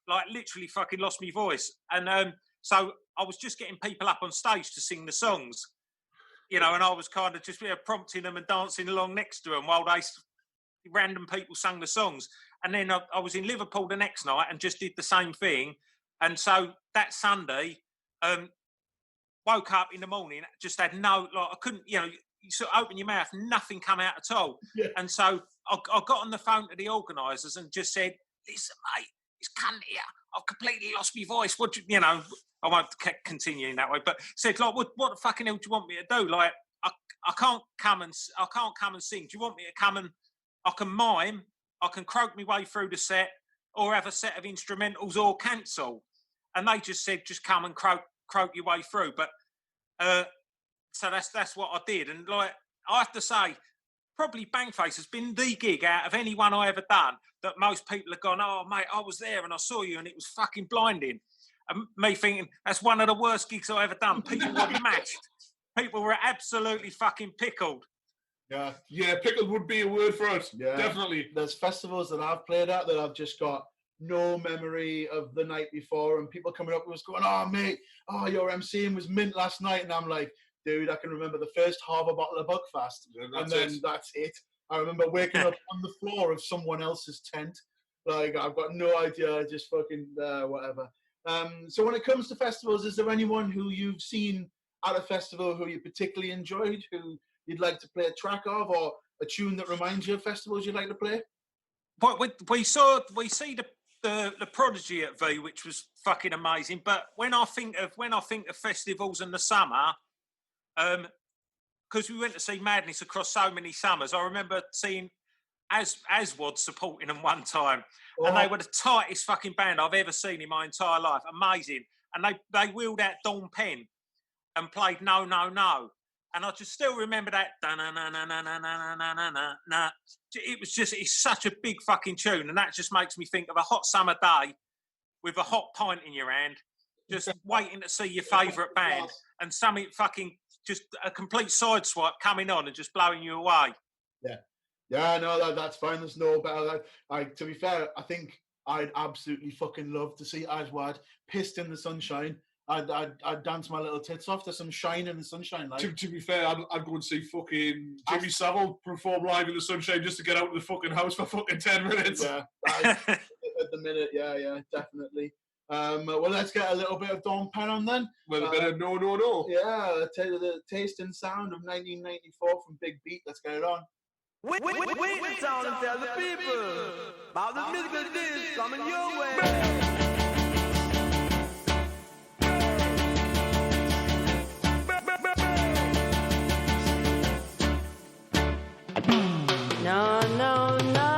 Like literally fucking lost my voice, and so I was just getting people up on stage to sing the songs, and I was kind of just prompting them and dancing along next to them while random people sang the songs. And then I was in Liverpool the next night and just did the same thing. And so that Sunday, woke up in the morning, just had I couldn't, you sort of open your mouth, nothing come out at all. Yeah. And so I got on the phone to the organisers and just said, listen, mate, it's cunt here. I've completely lost my voice. I won't continue in that way, but said, like, what the fucking hell do you want me to do? Like, I can't come and sing. Do you want me to come and I can mime? I can croak my way through the set, or have a set of instrumentals, or cancel. And they just said, just come and croak your way through. But so that's what I did. And like I have to say, probably Bangface has been the gig out of anyone I ever done that most people have gone, oh mate, I was there and I saw you and it was fucking blinding. And me thinking that's one of the worst gigs I've ever done. People were matched. People were absolutely fucking pickled. Yeah, pickled would be a word for it. Yeah, definitely. There's festivals that I've played at that I've just got no memory of the night before, and people coming up and was going, oh mate, your MCing was mint last night, and I'm like, dude, I can remember the first half a bottle of Buckfast, and then that's it. I remember waking up on the floor of someone else's tent. Like, I've got no idea, just fucking whatever. So when it comes to festivals, is there anyone who you've seen at a festival who you particularly enjoyed, who you'd like to play a track of, or a tune that reminds you of festivals you'd like to play? But we see the Prodigy at V, which was fucking amazing. But when I think of festivals in the summer, because we went to see Madness across so many summers, I remember seeing Aswad supporting them one time, and they were the tightest fucking band I've ever seen in my entire life. Amazing. And they wheeled out Dawn Penn and played No, No, No. And I just still remember that. It's such a big fucking tune. And that just makes me think of a hot summer day with a hot pint in your hand, just waiting to see your favourite band, and something fucking, just a complete sideswipe coming on and just blowing you away. Yeah, no, that's fine. There's no better. To be fair, I think I'd absolutely fucking love to see Aswad pissed in the sunshine. I'd dance my little tits off to some Shine in the Sunshine. Like. To be fair, I'd go and see fucking Jimmy Savile perform live in the sunshine just to get out of the fucking house for fucking 10 minutes. Yeah, at the minute, yeah, definitely. Well, let's get a little bit of Dawn Penn on then. With a bit of No, No, No. Yeah, the taste and sound of 1994 from Big Beat. Let's get it on. Wait the sound and tell the people about the musical disc coming your way. No, no, no.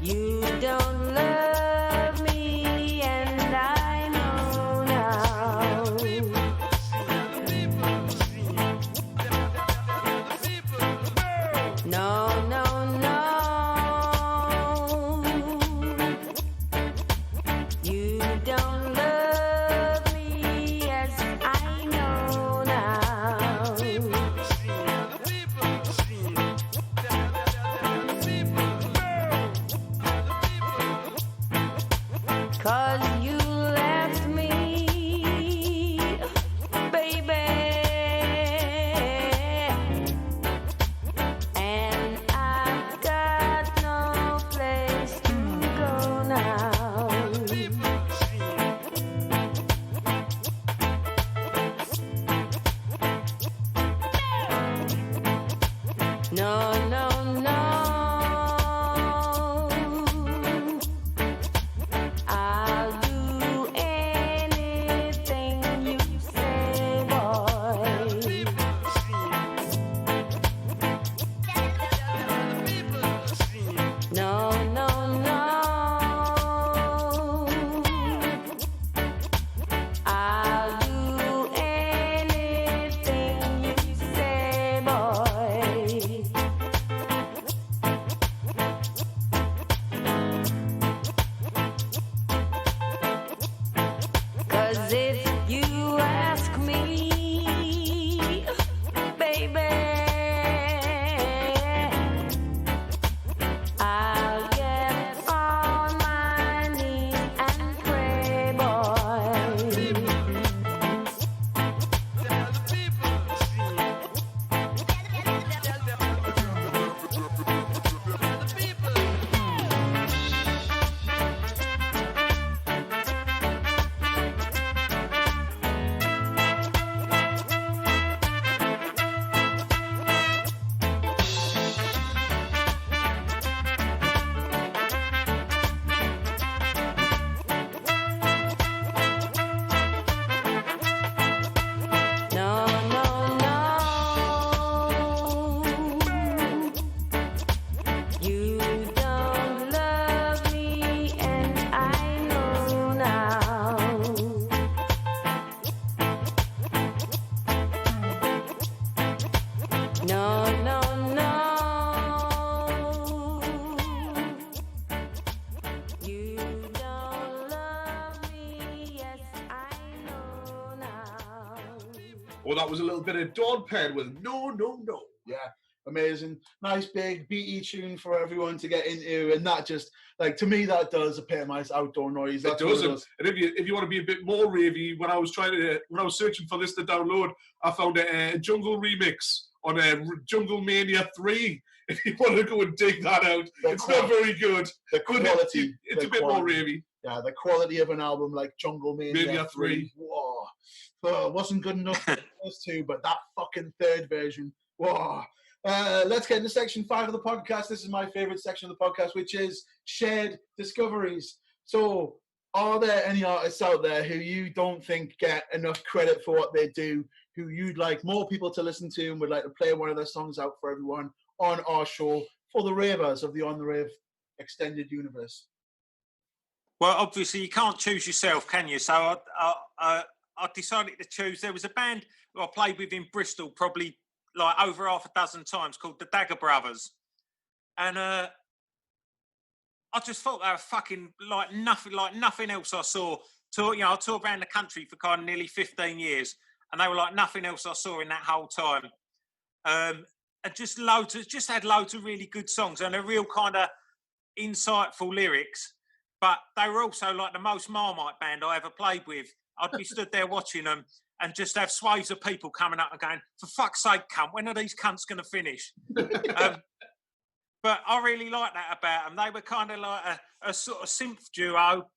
You don't love me, and I know now. No, no, no. You don't love me as I know now. 'Cause you left Or that was a little bit of Dawn Penn with No, No, No. Yeah, amazing. Nice big beaty tune for everyone to get into. And that just, like, to me, that does epitomise outdoor noise. It does. And if you want to be a bit more ravey, when I was searching for this to download, I found a jungle remix on Jungle Mania 3. If you want to go and dig that out, it's not very good. The quality. It's a bit more ravey. Yeah, the quality of an album like Jungle Mania 3. Whoa. Oh, wasn't good enough for the first two, but that fucking third version. Whoa. Let's get into section 5 of the podcast. This is my favourite section of the podcast, which is shared discoveries. So, are there any artists out there who you don't think get enough credit for what they do, who you'd like more people to listen to and would like to play one of their songs out for everyone on our show for the Ravers of the On the Rave extended universe? Well, obviously you can't choose yourself, can you? So I decided to choose. There was a band who I played with in Bristol probably like over half a dozen times called the Dagger Brothers, and I just thought they were fucking like nothing else I saw. I toured around the country for kind of nearly 15 years, and they were like nothing else I saw in that whole time. And just had loads of really good songs and a real kind of insightful lyrics. But they were also like the most Marmite band I ever played with. I'd be stood there watching them and just have swathes of people coming up and going, for fuck's sake, cunt, when are these cunts going to finish? But I really like that about them. They were kind of like a sort of synth duo,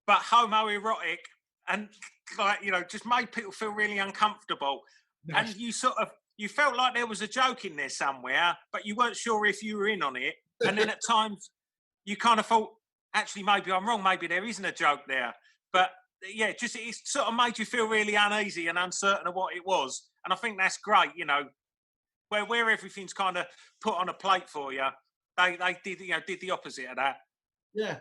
but homoerotic and like, just made people feel really uncomfortable. Nice. And you felt like there was a joke in there somewhere, but you weren't sure if you were in on it. And then at times you kind of thought, actually, maybe I'm wrong. Maybe there isn't a joke there. But yeah, it sort of made you feel really uneasy and uncertain of what it was. And I think that's great, where everything's kind of put on a plate for you. They did the opposite of that. Yeah.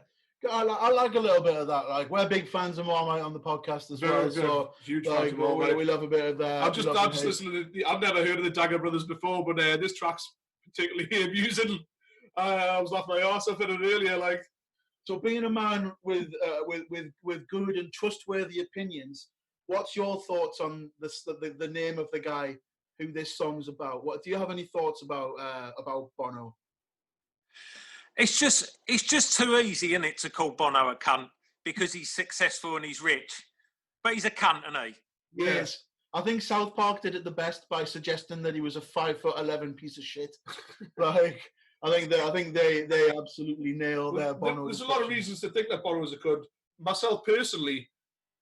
I like a little bit of that. Like, we're big fans of Marmite on the podcast as well. So huge fans of Marmite. We love a bit of that. I've just listened to I've never heard of the Dagger Brothers before, but this track's particularly amusing. I was laughing my arse off at it earlier. Like, so being a man with good and trustworthy opinions, what's your thoughts on the name of the guy who this song's about? What do you have any thoughts about Bono? It's just too easy, isn't it, to call Bono a cunt because he's successful and he's rich, but he's a cunt, isn't he? Yes. I think South Park did it the best by suggesting that he was a 5'11" piece of shit. Like, I think they absolutely nailed their Bono. There's a lot of reasons to think that Bono is a cunt. Myself personally,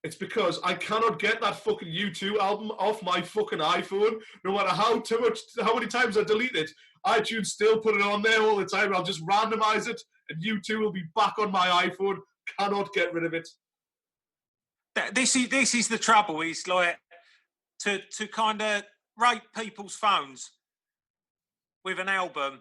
it's because I cannot get that fucking U2 album off my fucking iPhone. No matter how many times I delete it, iTunes still put it on there all the time. I'll just randomize it, and U2 will be back on my iPhone. Cannot get rid of it. This is the trouble. Is like to kind of rape people's phones with an album.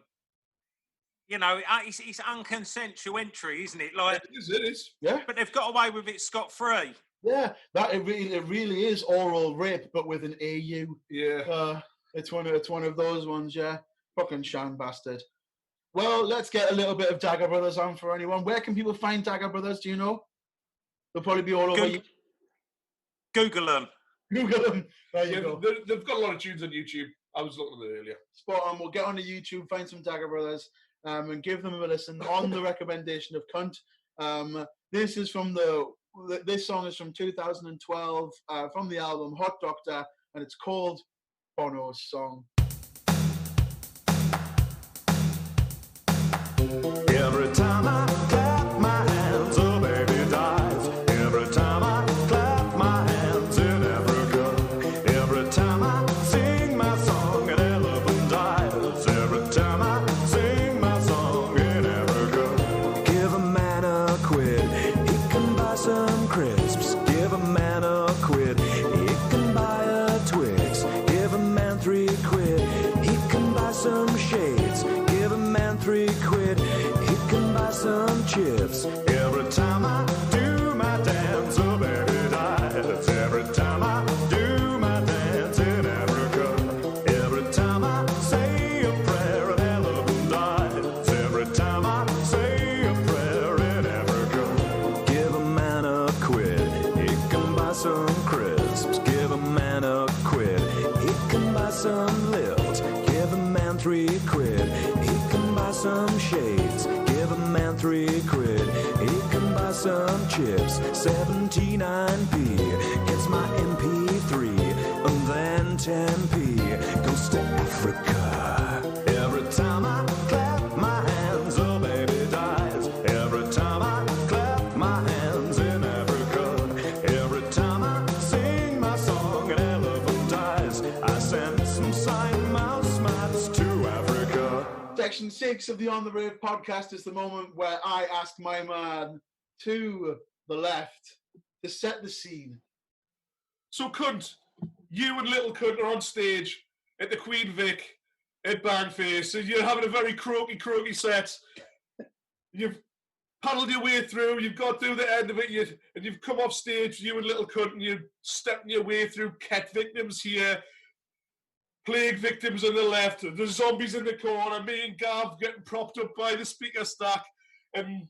It's unconsensual entry, isn't it? Like it is. Yeah. But they've got away with it scot-free. Yeah, it really is oral rape, but with an AU. Yeah. It's one of those ones. Yeah. Fucking sham bastard. Well, let's get a little bit of Dagger Brothers on for anyone. Where can people find Dagger Brothers? Do you know? They'll probably be all over you. Google them. There you go. They've got a lot of tunes on YouTube. I was looking at it earlier. Spot on. We'll get onto YouTube, find some Dagger Brothers, and give them a listen on the recommendation of Kunt. This song is from 2012 from the album Hot Doctor, and it's called Bono's Song. Every time I clap my hands, oh baby dies. Every time I clap my hands in Africa. Every time I sing my song, an elephant dies. Every time I sing my song in Africa. Give a man a quid, he can buy some crisps. Give a man a quid, he can buy a Twix. Give a man 3 quid, he can buy some shades. Give a man 3 quid, he can buy some chips. Every time I do my dance, oh baby dies. Every time I do my dance in Africa. Every time I say a prayer, an elephant dies. Every time I say a prayer in Africa. Give a man a quid, he can buy some crisps. Give a man a quid, some chips, 79p gets my MP3, and then 10p goes to Africa. Every time I clap my hands, oh baby dies. Every time I clap my hands in Africa. Every time I sing my song, an elephant dies. I send some sign mouse mats to Africa. Section 6 of the On the Rave podcast is the moment where I ask my man to the left to set the scene. So, Kunt, you and Little Kunt are on stage at the Queen Vic at Bangface, and you're having a very croaky set. You've paddled your way through, you've got through the end of it, and you've come off stage, you and Little Kunt, and you're stepping your way through cat victims here, plague victims on the left, the zombies in the corner, me and Gav getting propped up by the speaker stack, and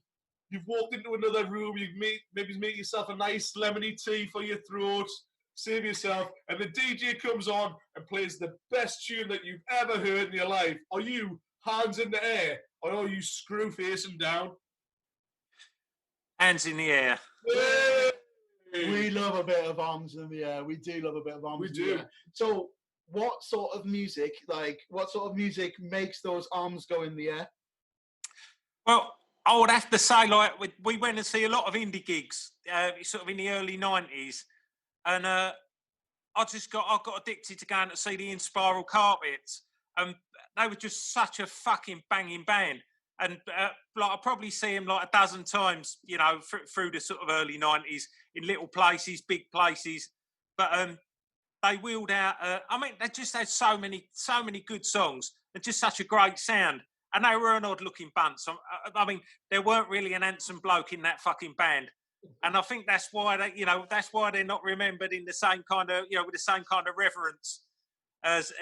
you've walked into another room, you've maybe made yourself a nice lemony tea for your throat, save yourself, and the DJ comes on and plays the best tune that you've ever heard in your life. Are you hands in the air, or are you screw facing down? Hands in the air. We love a bit of arms in the air. We do love a bit of arms in the air. So what sort of music makes those arms go in the air? Well, I would have to say, like, we went and see a lot of indie gigs, sort of in the early 90s, and I got addicted to going to see the Inspiral Carpets, and they were just such a fucking banging band, and like I probably see them like a dozen times, you know, through the sort of early 90s in little places, big places, but they wheeled out. I mean, they just had so many good songs and just such a great sound. And they were an odd-looking bunch. I mean, there weren't really an handsome bloke in that fucking band, and I think that's why they're not remembered in the same kind of, with the same kind of reverence as,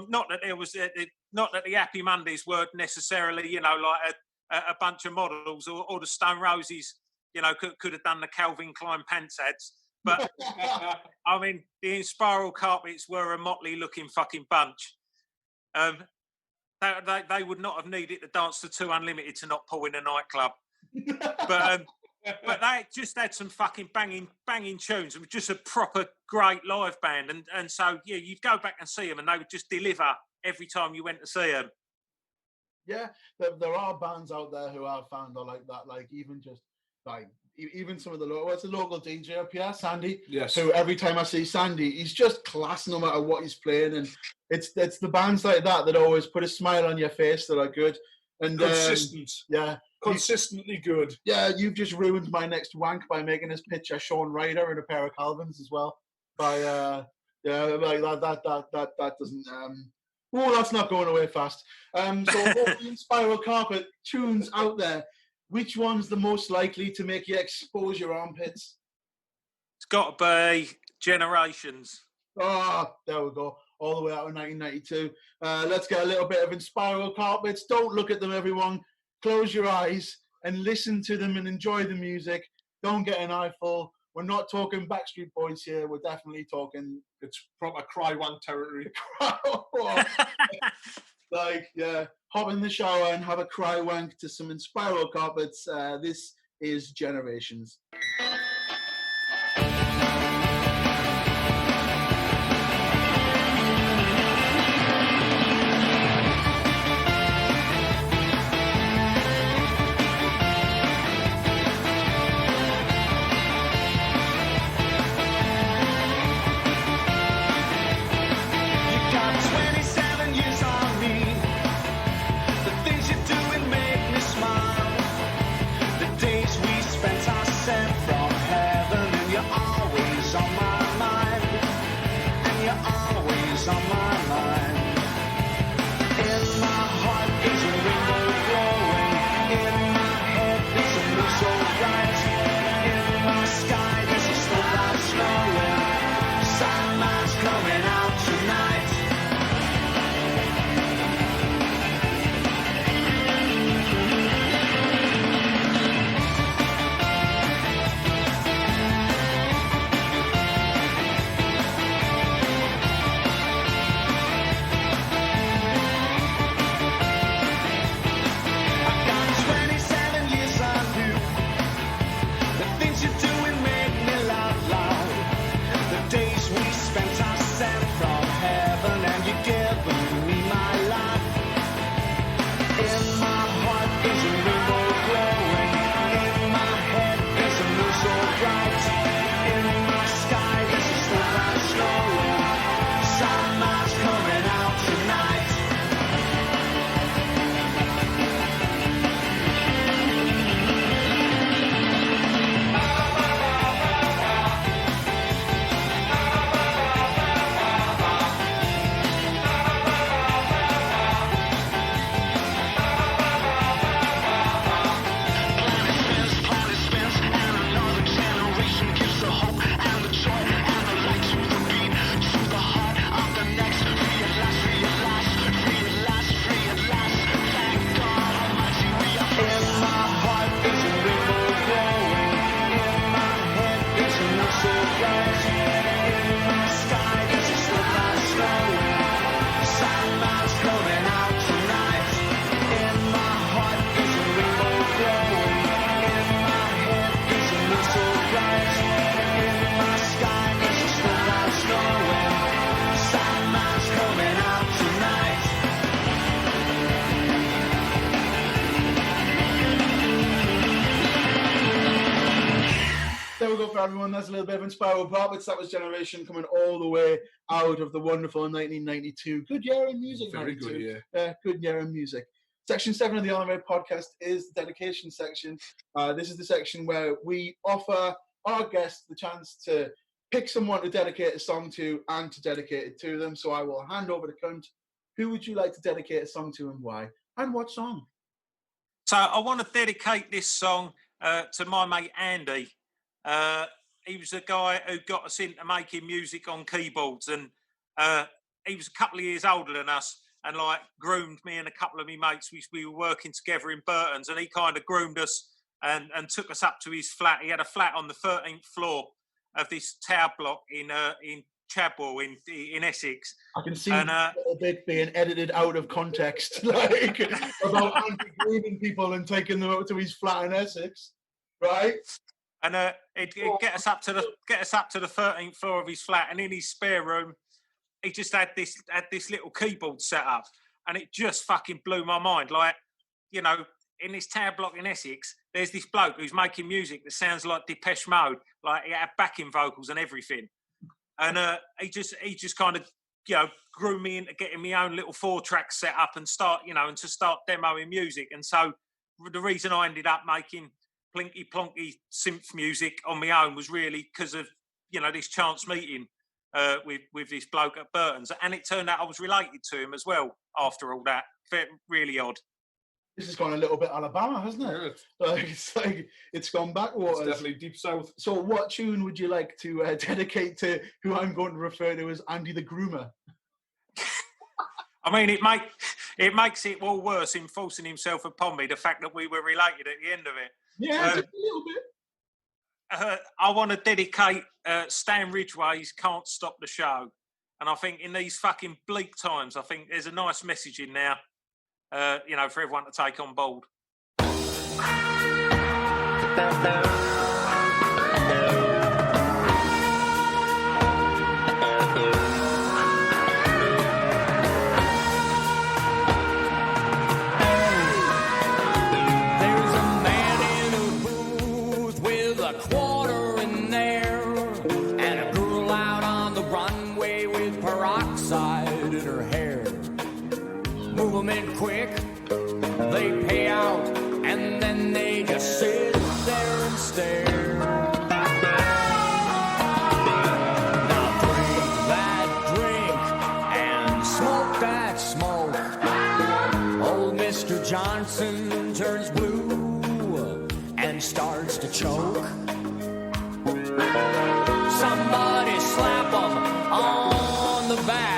not that the Happy Mondays were necessarily, like a bunch of models, or the Stone Roses, could have done the Calvin Klein pants ads. But I mean, the Inspiral Carpets were a motley-looking fucking bunch. They would not have needed to dance to 2 Unlimited to not pull in a nightclub. But they just had some fucking banging tunes. It was just a proper great live band. And so, yeah, you'd go back and see them and they would just deliver every time you went to see them. Yeah, there are bands out there who I've found are like that, like even some of the local DJ up here, Sandy. Yes. Who every time I see Sandy, he's just class no matter what he's playing, and it's the bands like that always put a smile on your face that are good and consistent. Yeah, consistently good. Yeah, you've just ruined my next wank by making us picture Sean Ryder in a pair of Calvins as well. By like that doesn't. That's not going away fast. So all the Spiral Carpet tunes out there. Which one's the most likely to make you expose your armpits? It's got to be Generations. Oh, there we go. All the way out of 1992. Let's get a little bit of Inspiral Carpets. Don't look at them, everyone. Close your eyes and listen to them and enjoy the music. Don't get an eyeful. We're not talking Backstreet Boys here. We're definitely talking... It's proper cry-wank territory. Hop in the shower and have a cry wank to some Inspiral Carpets. This is Generations. Days we spent are sent There we go for everyone. That's a little bit of Inspiral Puppets. That was Generation coming all the way out of the wonderful 1992. Good year in music. Very 92. good year. Good year in music. Section 7 of the On the Rave podcast is the dedication section. This is the section where we offer our guests the chance to pick someone to dedicate a song to and to dedicate it to them. So I will hand over to Kunt. Who would you like to dedicate a song to and why? And what song? So I want to dedicate this song to my mate Andy. He was the guy who got us into making music on keyboards, and he was a couple of years older than us, and like groomed me and a couple of me mates. We were working together in Burton's, and he kind of groomed us and took us up to his flat. He had a flat on the 13th floor of this tower block in Chadwell in Essex. I can see a bit being edited out of context, like about Andy grooming people and taking them up to his flat in Essex, right? And it'd get us up to the 13th floor of his flat, and in his spare room, he just had this little keyboard set up, and it just fucking blew my mind. Like, you know, in this tower block in Essex, there's this bloke who's making music that sounds like Depeche Mode, like he had backing vocals and everything. And he just kind of, you know, grew me into getting my own little 4-track set up and start demoing music. And so the reason I ended up making plinky plonky synth music on my own was really because of, you know, this chance meeting with this bloke at Burton's, and it turned out I was related to him as well after all that. Really odd. This has gone a little bit Alabama, hasn't it? It's gone backwards. It's definitely deep south. So what tune would you like to dedicate to who I'm going to refer to as Andy the Groomer? I mean, it makes it all worse in forcing himself upon me, the fact that we were related at the end of it. Yeah, just a little bit. I want to dedicate Stan Ridgway's Can't Stop the Show. And I think in these fucking bleak times, I think there's a nice message in there, you know, for everyone to take on board. In quick, they pay out, and then they just sit there and stare. Now drink that drink and smoke that smoke. Old Mr. Johnson turns blue and starts to choke. Somebody slap him on the back.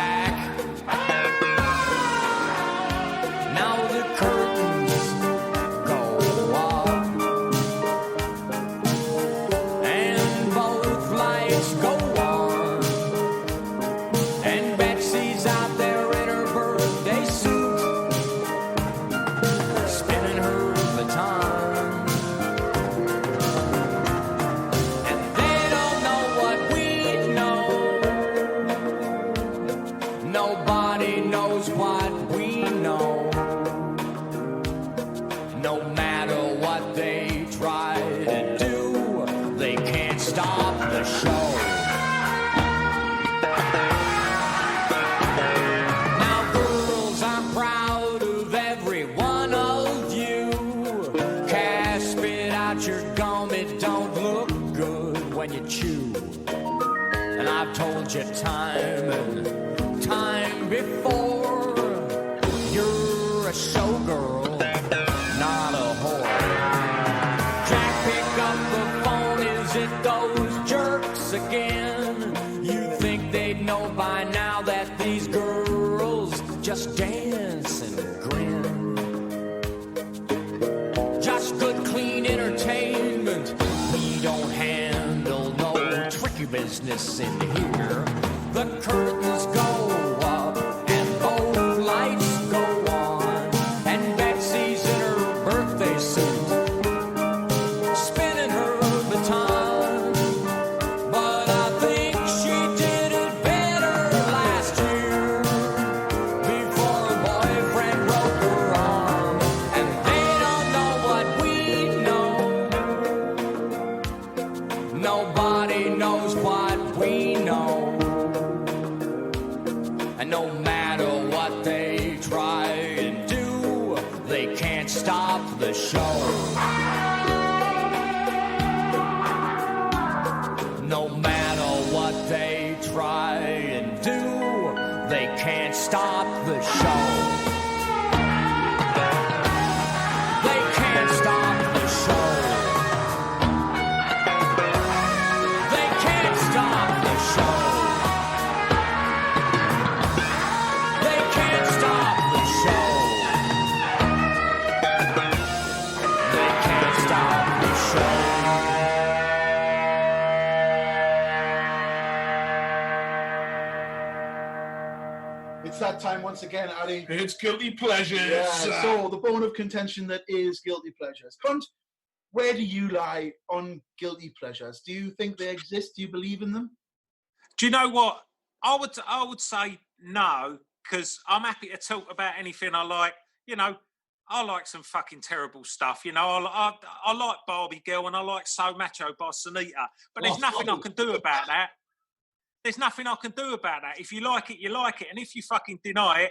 Told you time and time before, you're a showgirl, not a whore. Jack, pick up the phone, is it those jerks again? You think they'd know by now that these girls just dance and grin? Just good, clean entertainment. We don't handle no tricky business in here. The curtains go up and both lights go on, and Betsy's in her birthday suit, spinning her baton. But I think she did it better last year, before her boyfriend broke her arm. And they don't know what we know. Nobody knows what we know. And no matter what they try and do, they can't stop the show. No matter what they try and do, they can't stop the show. They can't stop the show. They can't stop the show. They can't stop the show. They can't stop the show. It's that time once again, Addie. It's guilty pleasures. Yeah, so the bone of contention that is guilty pleasures. Kunt, where do you lie on guilty pleasures? Do you think they exist? Do you believe in them? Do you know what? I would say no, because I'm happy to talk about anything I like. You know, I like some fucking terrible stuff. You know, I like Barbie Girl and I like So Macho by Sunita, but there's nothing I can do about that. There's nothing I can do about that. If you like it, you like it. And if you fucking deny it,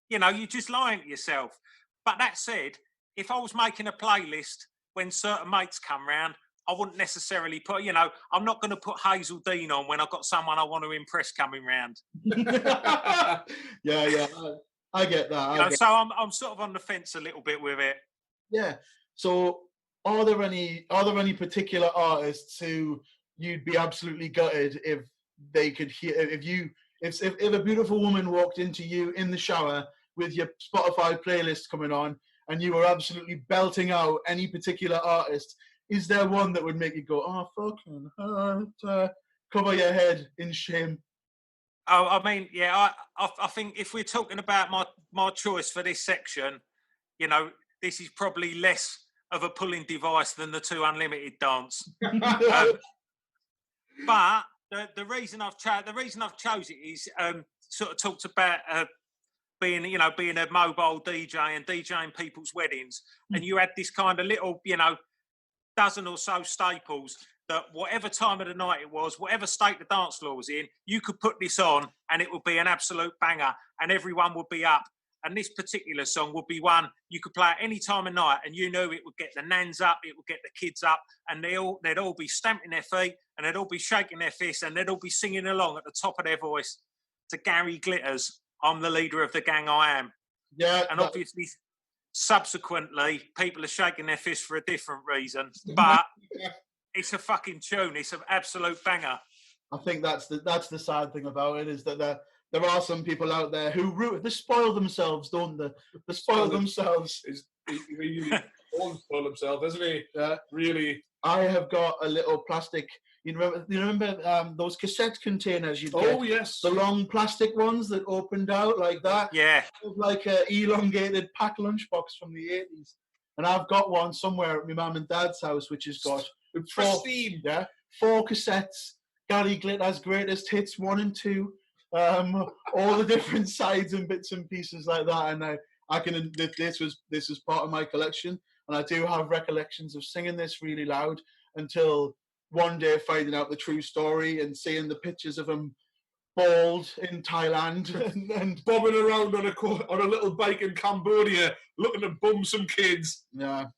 you know, you're just lying to yourself. But that said, if I was making a playlist when certain mates come round, I wouldn't necessarily put, you know, I'm not going to put Hazel Dean on when I've got someone I want to impress coming round. Yeah, I get that. You know, so I'm sort of on the fence a little bit with it. Yeah. So are there any particular artists who you'd be absolutely gutted if they could hear, if a beautiful woman walked into you in the shower with your Spotify playlist coming on and you were absolutely belting out any particular artist, is there one that would make you go, oh, fucking hurt, cover your head in shame? Oh, I mean, yeah, I think if we're talking about my choice for this section, you know, this is probably less of a pulling device than the 2 Unlimited dance. But the reason I've chose it is sort of talked about being a mobile DJ and DJing people's weddings, and you had this kind of little, you know, dozen or so staples that whatever time of the night it was, whatever state the dance floor was in, you could put this on and it would be an absolute banger and everyone would be up. And this particular song would be one you could play at any time of night and you knew it would get the nans up, it would get the kids up, and they'd all be stamping their feet and they'd all be shaking their fists and they'd all be singing along at the top of their voice to Gary Glitter's I'm the Leader of the Gang I Am. Yeah. And obviously, subsequently, people are shaking their fists for a different reason, but it's a fucking tune. It's an absolute banger. I think that's the sad thing about it, is that there are some people out there who they spoil themselves, don't they? They spoil themselves. He won't spoil himself, isn't he? Yeah. Really. I have got a little plastic. You remember those cassette containers you'd get? Oh, yes. The long plastic ones that opened out like that? Yeah. Like an elongated pack lunchbox from the 80s. And I've got one somewhere at my mum and dad's house, which has got four cassettes. Gary Glitter's greatest hits 1 and 2. All the different sides and bits and pieces like that. And I can. This was part of my collection, and I do have recollections of singing this really loud until one day finding out the true story and seeing the pictures of him bald in Thailand and bobbing around on a little bike in Cambodia, looking to bum some kids. Yeah.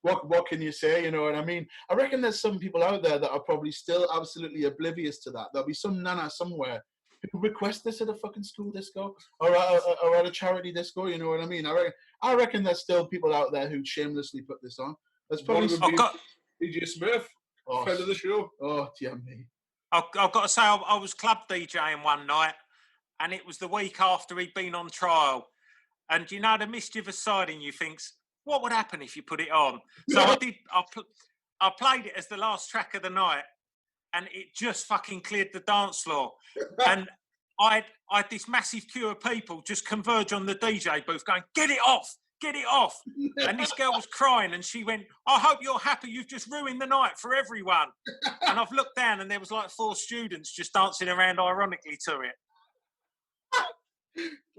What can you say? You know what I mean? I reckon there's some people out there that are probably still absolutely oblivious to that. There'll be some nana somewhere who request this at a fucking school disco or at a charity disco. You know what I mean? I reckon there's still people out there who shamelessly put this on. There's probably DJ Smith, friend of the show. Oh, dear me. I've got to say, I was club DJing one night, and it was the week after he'd been on trial. And you know, the mischievous side in you thinks, what would happen if you put it on? So I played it as the last track of the night, and it just fucking cleared the dance floor. And I had this massive queue of people just converge on the DJ booth going, get it off! Get it off. And this girl was crying and she went, I hope you're happy, you've just ruined the night for everyone. And I've looked down and there was like 4 students just dancing around ironically to it.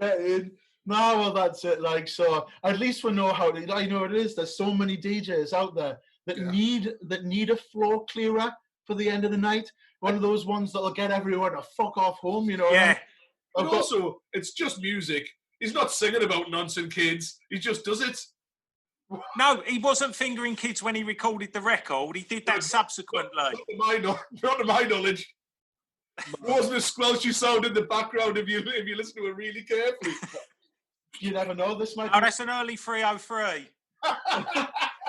Get in. No, well, that's it. Like, so at least we know how to, you know what it is. There's so many DJs out there that need a floor clearer for the end of the night. One of those ones that'll get everyone to fuck off home, you know. Yeah. But also, it's just music. He's not singing about nonsense kids. He just does it. No, he wasn't fingering kids when he recorded the record. He did that subsequently. Not to my knowledge. There wasn't a squelchy sound in the background if you listen to it really carefully. You never know. This might. Oh, that's an early 303.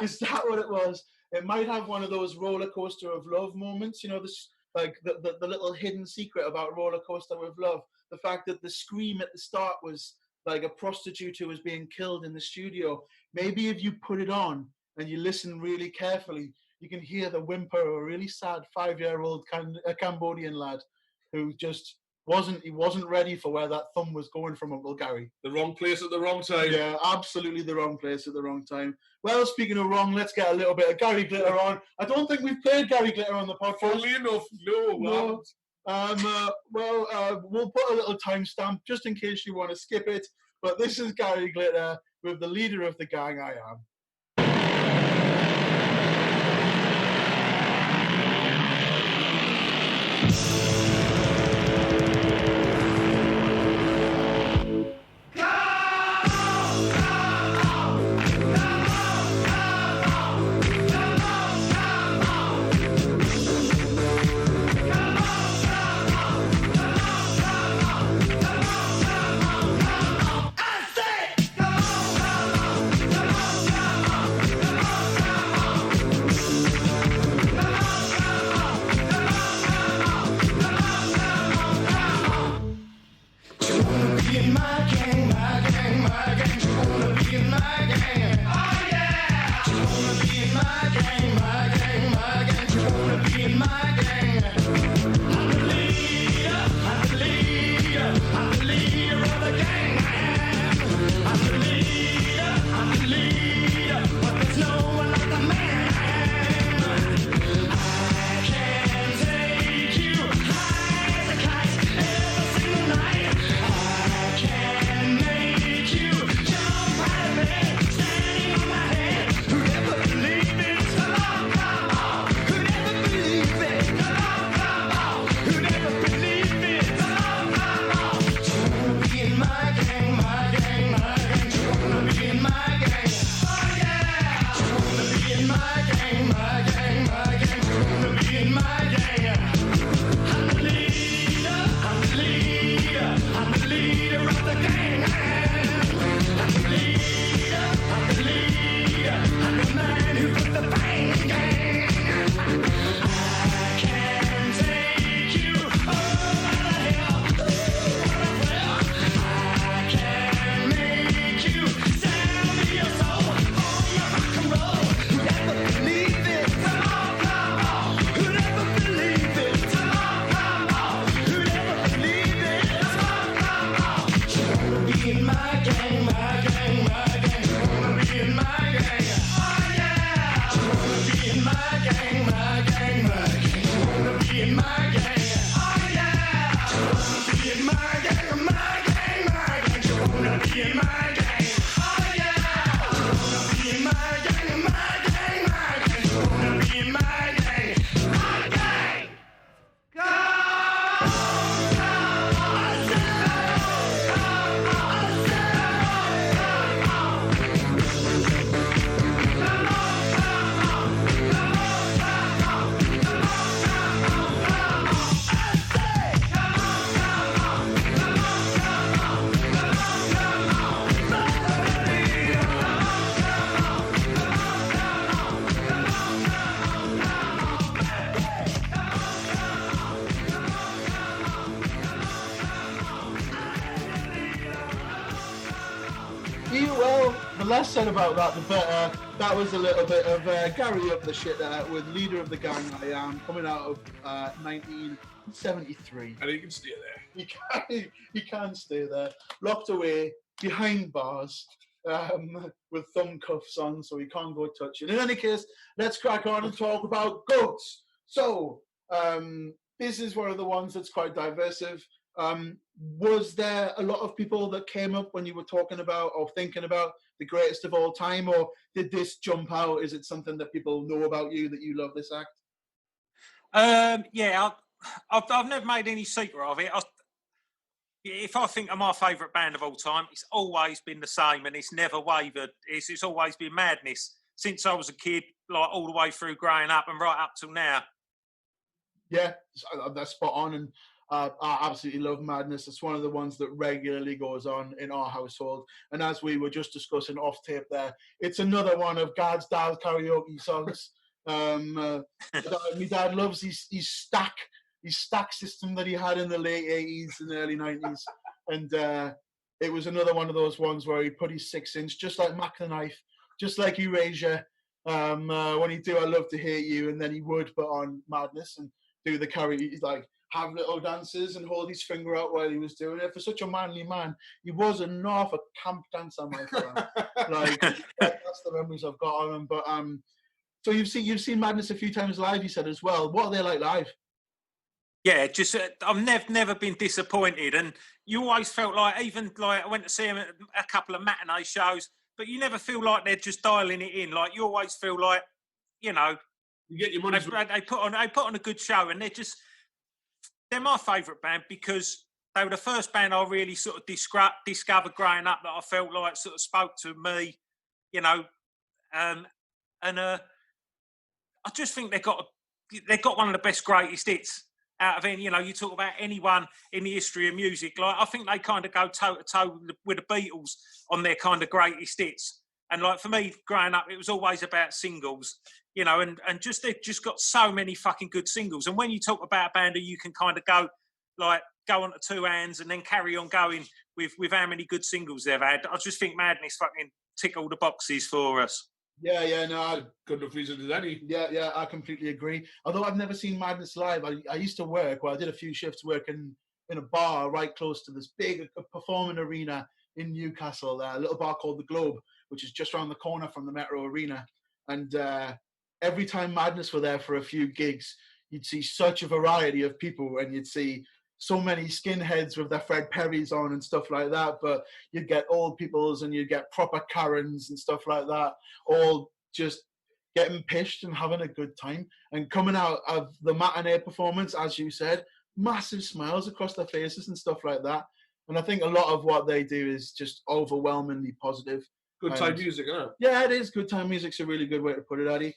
Is that what it was? It might have one of those roller coaster of love moments. You know, this like the little hidden secret about roller coaster with love. The fact that the scream at the start was like a prostitute who was being killed in the studio. Maybe if you put it on and you listen really carefully, you can hear the whimper of a really sad 5-year-old Cambodian lad who just wasn't ready for where that thumb was going from Uncle Gary. The wrong place at the wrong time. Yeah, absolutely the wrong place at the wrong time. Well, speaking of wrong, let's get a little bit of Gary Glitter on. I don't think we've played Gary Glitter on the podcast. Funnily enough, no. We'll put a little timestamp just in case you want to skip it. But this is Gary Glitter with the leader of the gang, I Am. Less said about that, the better. That was a little bit of Gary Up the Shitter with Leader of the Gang I Am, coming out of 1973. And he can stay there. He can stay there, locked away behind bars with thumb cuffs on, so he can't go touching. In any case, let's crack on and talk about goats. So this is one of the ones that's quite diversive. Was there a lot of people that came up when you were talking about or thinking about the greatest of all time, or did this jump out? Is it something that people know about you, that you love this act? Yeah, I've never made any secret of it. If I think of my favourite band of all time, it's always been the same, and it's never wavered. It's always been Madness since I was a kid, like all the way through growing up and right up till now. Yeah, that's spot on, and I absolutely love Madness. It's one of the ones that regularly goes on in our household, and as we were just discussing off tape there, it's another one of Gad's dad karaoke songs. My dad loves his stack system that he had in the late 80s and early 90s, and it was another one of those ones where he put his 6-inch, just like Mac the Knife, just like Erasure, when he'd do I Love to Hate You, and then he would put on Madness and do the carry, like have little dances and hold his finger out while he was doing it. For such a manly man, he was an awful camp dancer, my friend. Like, that's the memories I've got of him. But so you've seen Madness a few times live, you said, as well. What are they like live? Yeah, just I've never been disappointed, and you always felt like, even like I went to see them at a couple of matinee shows, but you never feel like they're just dialing it in. Like, you always feel like, you know, you get your money. They put on a good show, and they're my favourite band because they were the first band I really sort of discovered growing up that I felt like sort of spoke to me, you know, and I just think they got one of the best greatest hits out of any. You know, you talk about anyone in the history of music, like I think they kind of go toe to toe with the Beatles on their kind of greatest hits. And like for me, growing up, it was always about singles, you know, and just they've just got so many fucking good singles. And when you talk about a band who you can kind of go on to two hands and then carry on going with how many good singles they've had, I just think Madness fucking tick all the boxes for us. Yeah, no, good enough reason as any. Yeah, I completely agree. Although I've never seen Madness live, I used to work, I did a few shifts working in a bar right close to this big performing arena in Newcastle, there, a little bar called The Globe, which is just around the corner from the Metro Arena. And every time Madness were there for a few gigs, you'd see such a variety of people, and you'd see so many skinheads with their Fred Perrys on and stuff like that, but you'd get old peoples and you'd get proper Karens and stuff like that, all just getting pished and having a good time. And coming out of the matinee performance, as you said, massive smiles across their faces and stuff like that. And I think a lot of what they do is just overwhelmingly positive. Good time music, isn't it? Yeah, it is. Good time music's a really good way to put it, Addie.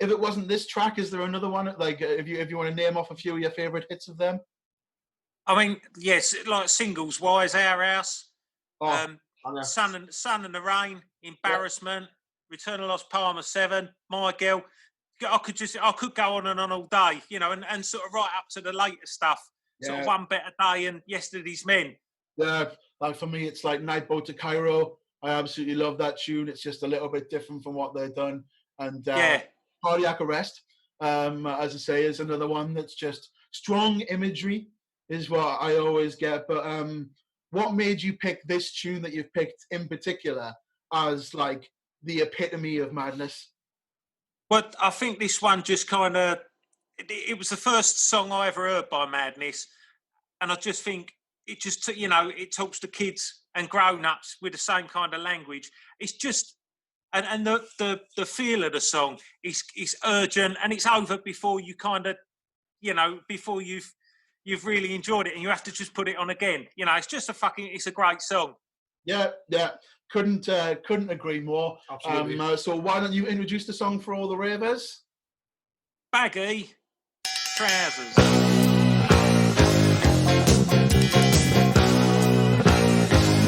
If it wasn't this track, is there another one? Like, if you want to name off a few of your favourite hits of them? I mean, yes, like singles wise, Our House, Sun and the Rain, Embarrassment, Return of Lost Palmer 7, My Girl. I could go on and on all day, you know, and sort of right up to the later stuff. Sort of One Better Day and Yesterday's Men. Yeah, like for me, it's like Night Boat to Cairo. I absolutely love that tune. It's just a little bit different from what they've done. And Cardiac Arrest, as I say, is another one that's just strong imagery is what I always get. But what made you pick this tune that you've picked in particular as like the epitome of Madness? Well, I think this one just kind of, it was the first song I ever heard by Madness. And I just think it just, you know, it talks to kids and grown-ups with the same kind of language. It's just, and the feel of the song is urgent, and it's over before you kind of, you know, before you've really enjoyed it, and you have to just put it on again. You know, it's a great song. Yeah. Couldn't agree more. Absolutely. So why don't you introduce the song for all the ravers? Baggy trousers.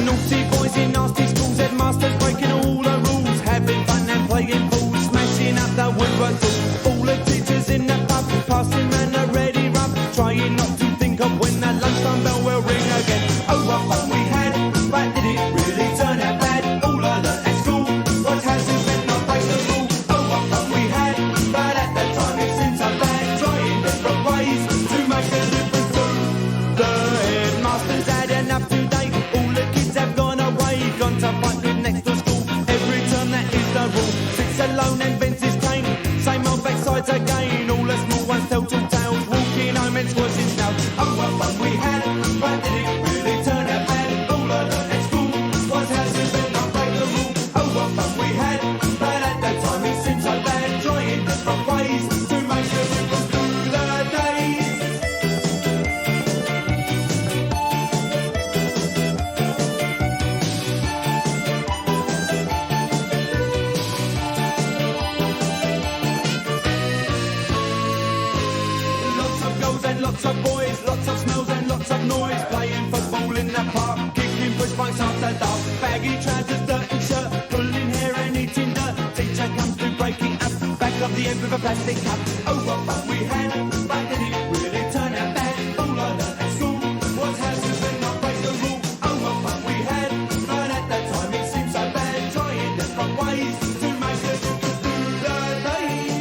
Naughty boys in nasty schools, headmasters breaking all the rules, having fun and playing pool, smashing up the woodwork tool. All the teachers in the pub, passing round a ready rub, trying not to think of when the lunchtime bell will ring again. Oh, what fun we had, but did it really turn out bad? All I learned at school was hasn't meant not break the rule. Oh, what fun we had, but at the time it seemed so bad, trying different ways to make a difference too. The headmaster's had enough today. Gone to fight with next to school. Every term that is the rule. Sits alone and vents his pain. Same old backsides again. All the small ones tell tall tales. Walking home and squashing snow. Oh, what fun we had. Lots of boys, lots of smells and lots of noise. Playing football in the park, kicking push bikes after dark. Baggy trousers, dirty shirt, pulling hair and eating dirt. Teacher comes to break it up, back of the end with a plastic cup. Oh, what fun we had, but did it really turn out bad? All I learned at school was how to spin not break the rule. Oh, what fun we had, but at that time it seemed so bad. Trying different ways to make it through the days.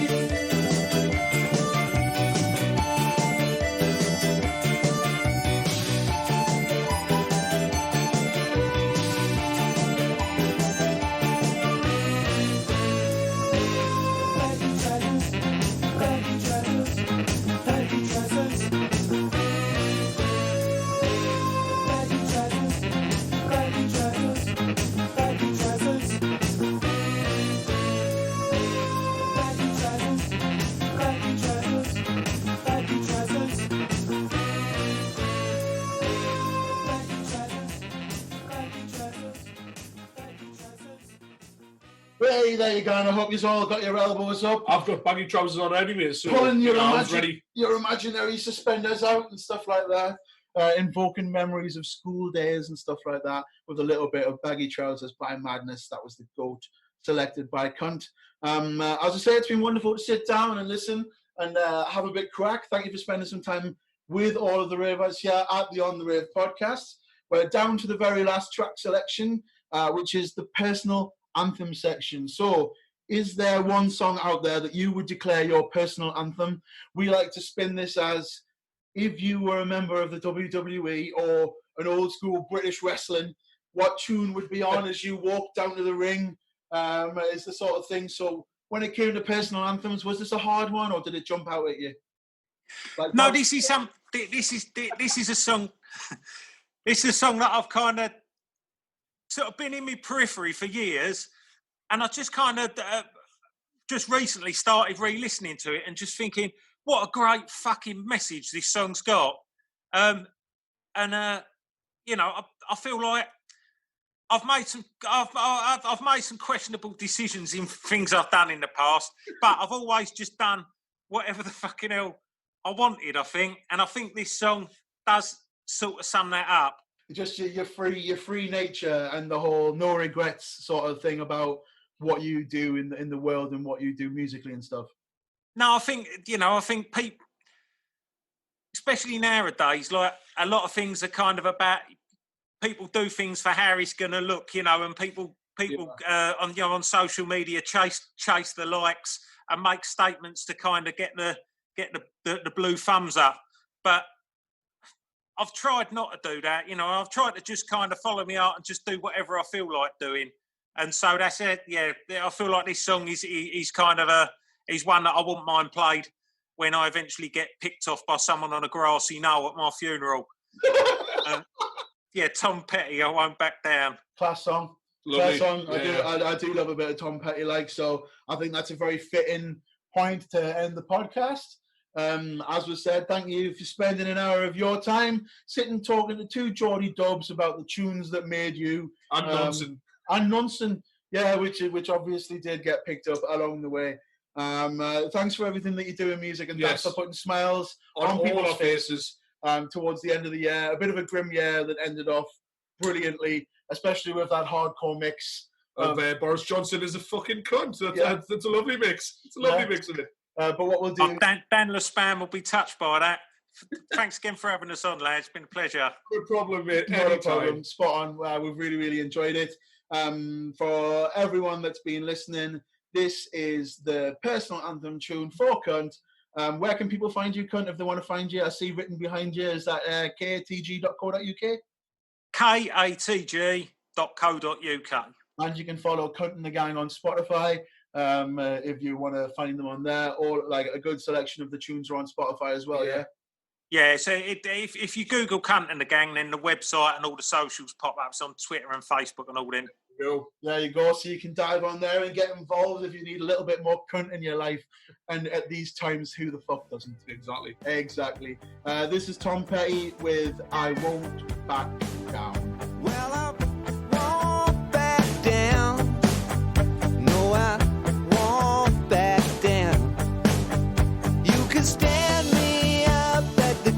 Hey, there you go, and I hope you've all got your elbows up. I've got baggy trousers on anyway, so Pulling your, I was ready. your imaginary suspenders out and stuff like that. Invoking memories of school days and stuff like that with a little bit of Baggy Trousers by Madness. That was the GOAT selected by Kunt. As I say, it's been wonderful to sit down and listen and have a bit crack. Thank you for spending some time with all of the Ravers here at the On The Rave podcast. We're down to the very last track selection, which is the personal anthem section. So, is there one song out there that you would declare your personal anthem? We like to spin this as if you were a member of the WWE or an old school British wrestling, what tune would be on as you walked down to the ring? Is the sort of thing. So when it came to personal anthems, was this a hard one or did it jump out at you? Like, no, this is a song. This is a song that I've kind of sort of been in my periphery for years, and I just kind of just recently started re-listening to it and just thinking, what a great fucking message this song's got. You know, I feel like I've made some questionable decisions in things I've done in the past, but I've always just done whatever the fucking hell I wanted, I think, and I think this song does sort of sum that up. Just your free nature and the whole no regrets sort of thing about what you do in the world and what you do musically and stuff. No, I think people, especially nowadays, like a lot of things are kind of about people do things for how it's going to look, you know, and people on social media chase the likes and make statements to kind of get the blue thumbs up. But I've tried not to do that, you know. I've tried to just kind of follow me out and just do whatever I feel like doing. And so that's it. Yeah, I feel like this song is kind of he's one that I wouldn't mind played when I eventually get picked off by someone on a grassy knoll at my funeral. Yeah, Tom Petty, I Won't Back Down. Class song. Lovely. Class song. Yeah. I do love a bit of Tom Petty, like, so I think that's a very fitting point to end the podcast. As was said, thank you for spending an hour of your time sitting talking to two Geordie Dubs about the tunes that made you. And Nonsen. And Nonsen, yeah, which obviously did get picked up along the way. Thanks for everything that you do in music, and thanks for putting smiles on people's faces towards the end of the year. A bit of a grim year that ended off brilliantly, especially with that hardcore mix. Boris Johnson is a fucking cunt. That's a lovely mix. It's a lovely mix of it. But what we'll do... Dan Spam will be touched by that. Thanks again for having us on, lads. It's been a pleasure. No problem, mate. Not a problem. Spot on. We've really, really enjoyed it. For everyone that's been listening, this is the personal anthem tune for Kunt. Where can people find you, Kunt, if they want to find you? I see written behind you. Is that katg.co.uk? katg.co.uk. And you can follow Kunt and the Gang on Spotify if you want to find them on there, or like a good selection of the tunes are on Spotify as well, yeah? Yeah, so if you Google Kunt and the Gang, then the website and all the socials pop up. It's on Twitter and Facebook and all them. There you go. So you can dive on there and get involved if you need a little bit more Kunt in your life. And at these times, who the fuck doesn't? Exactly. This is Tom Petty with I Won't Back Down. Well, I won't back down. No, I won't back down. You can stand me up at the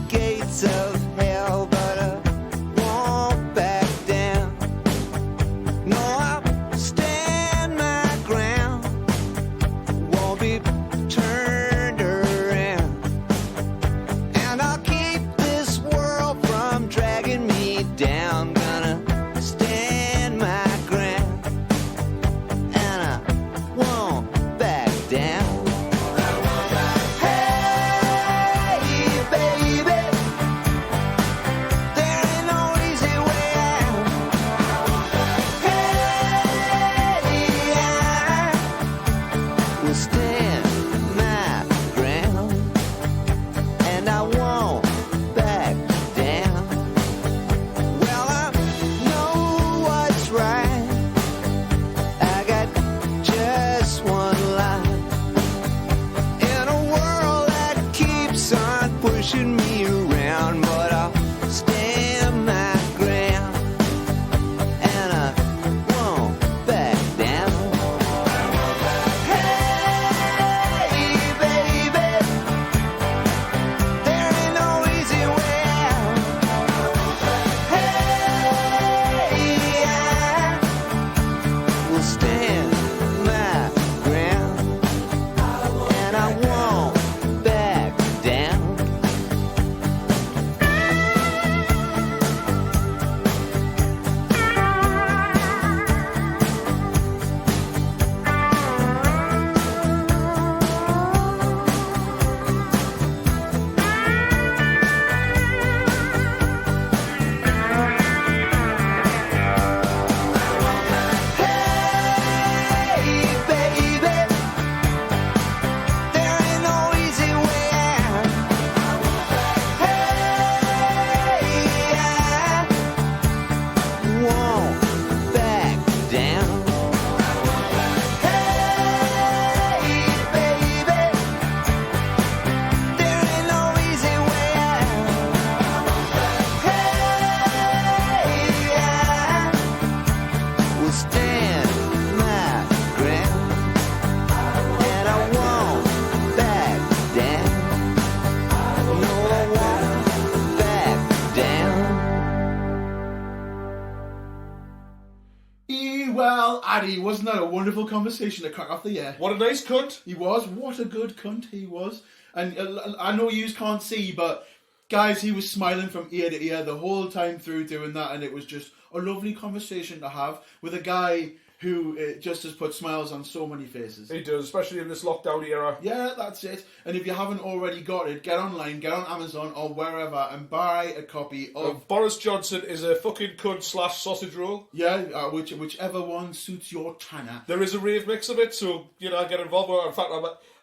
Addie, wasn't that a wonderful conversation to crack off the year? What a nice cunt. He was. What a good cunt he was. And I know you can't see, but guys, he was smiling from ear to ear the whole time through doing that, and it was just a lovely conversation to have with a guy who just has put smiles on so many faces. He does, especially in this lockdown era. Yeah, that's it. And if you haven't already got it, get online, get on Amazon or wherever and buy a copy of... Boris Johnson is a fucking cunt / sausage roll. Yeah, whichever one suits your tanner. There is a rave mix of it, so, get involved with it. In fact,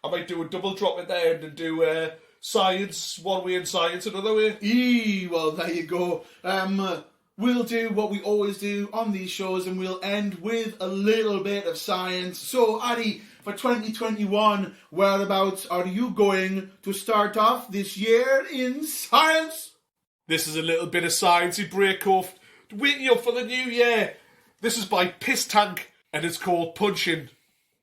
I might do a double drop at the end and do science one way and science another way. Well, there you go. We'll do what we always do on these shows, and we'll end with a little bit of science. So, Addie, for 2021, whereabouts are you going to start off this year in science? This is a little bit of sciencey break-off. Waiting you up for the new year. This is by Piss Tank, and it's called Punching.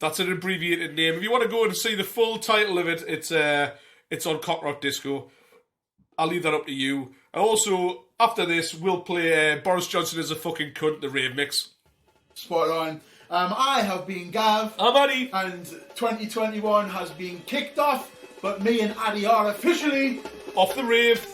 That's an abbreviated name. If you want to go and see the full title of it, it's on Cock Rock Disco. I'll leave that up to you. And also, after this, we'll play Boris Johnson is a fucking cunt, the rave mix. Spot on. I have been Gav. I'm Addie. And 2021 has been kicked off, but me and Addie are officially... off the rave.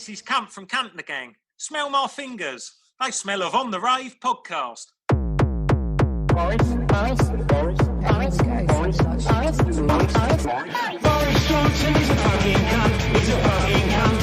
this is Kunt from Kunt and the Gang. Smell my fingers. They smell of On the Rave podcast. Boris Johnson's a fucking cunt. He's a fucking cunt.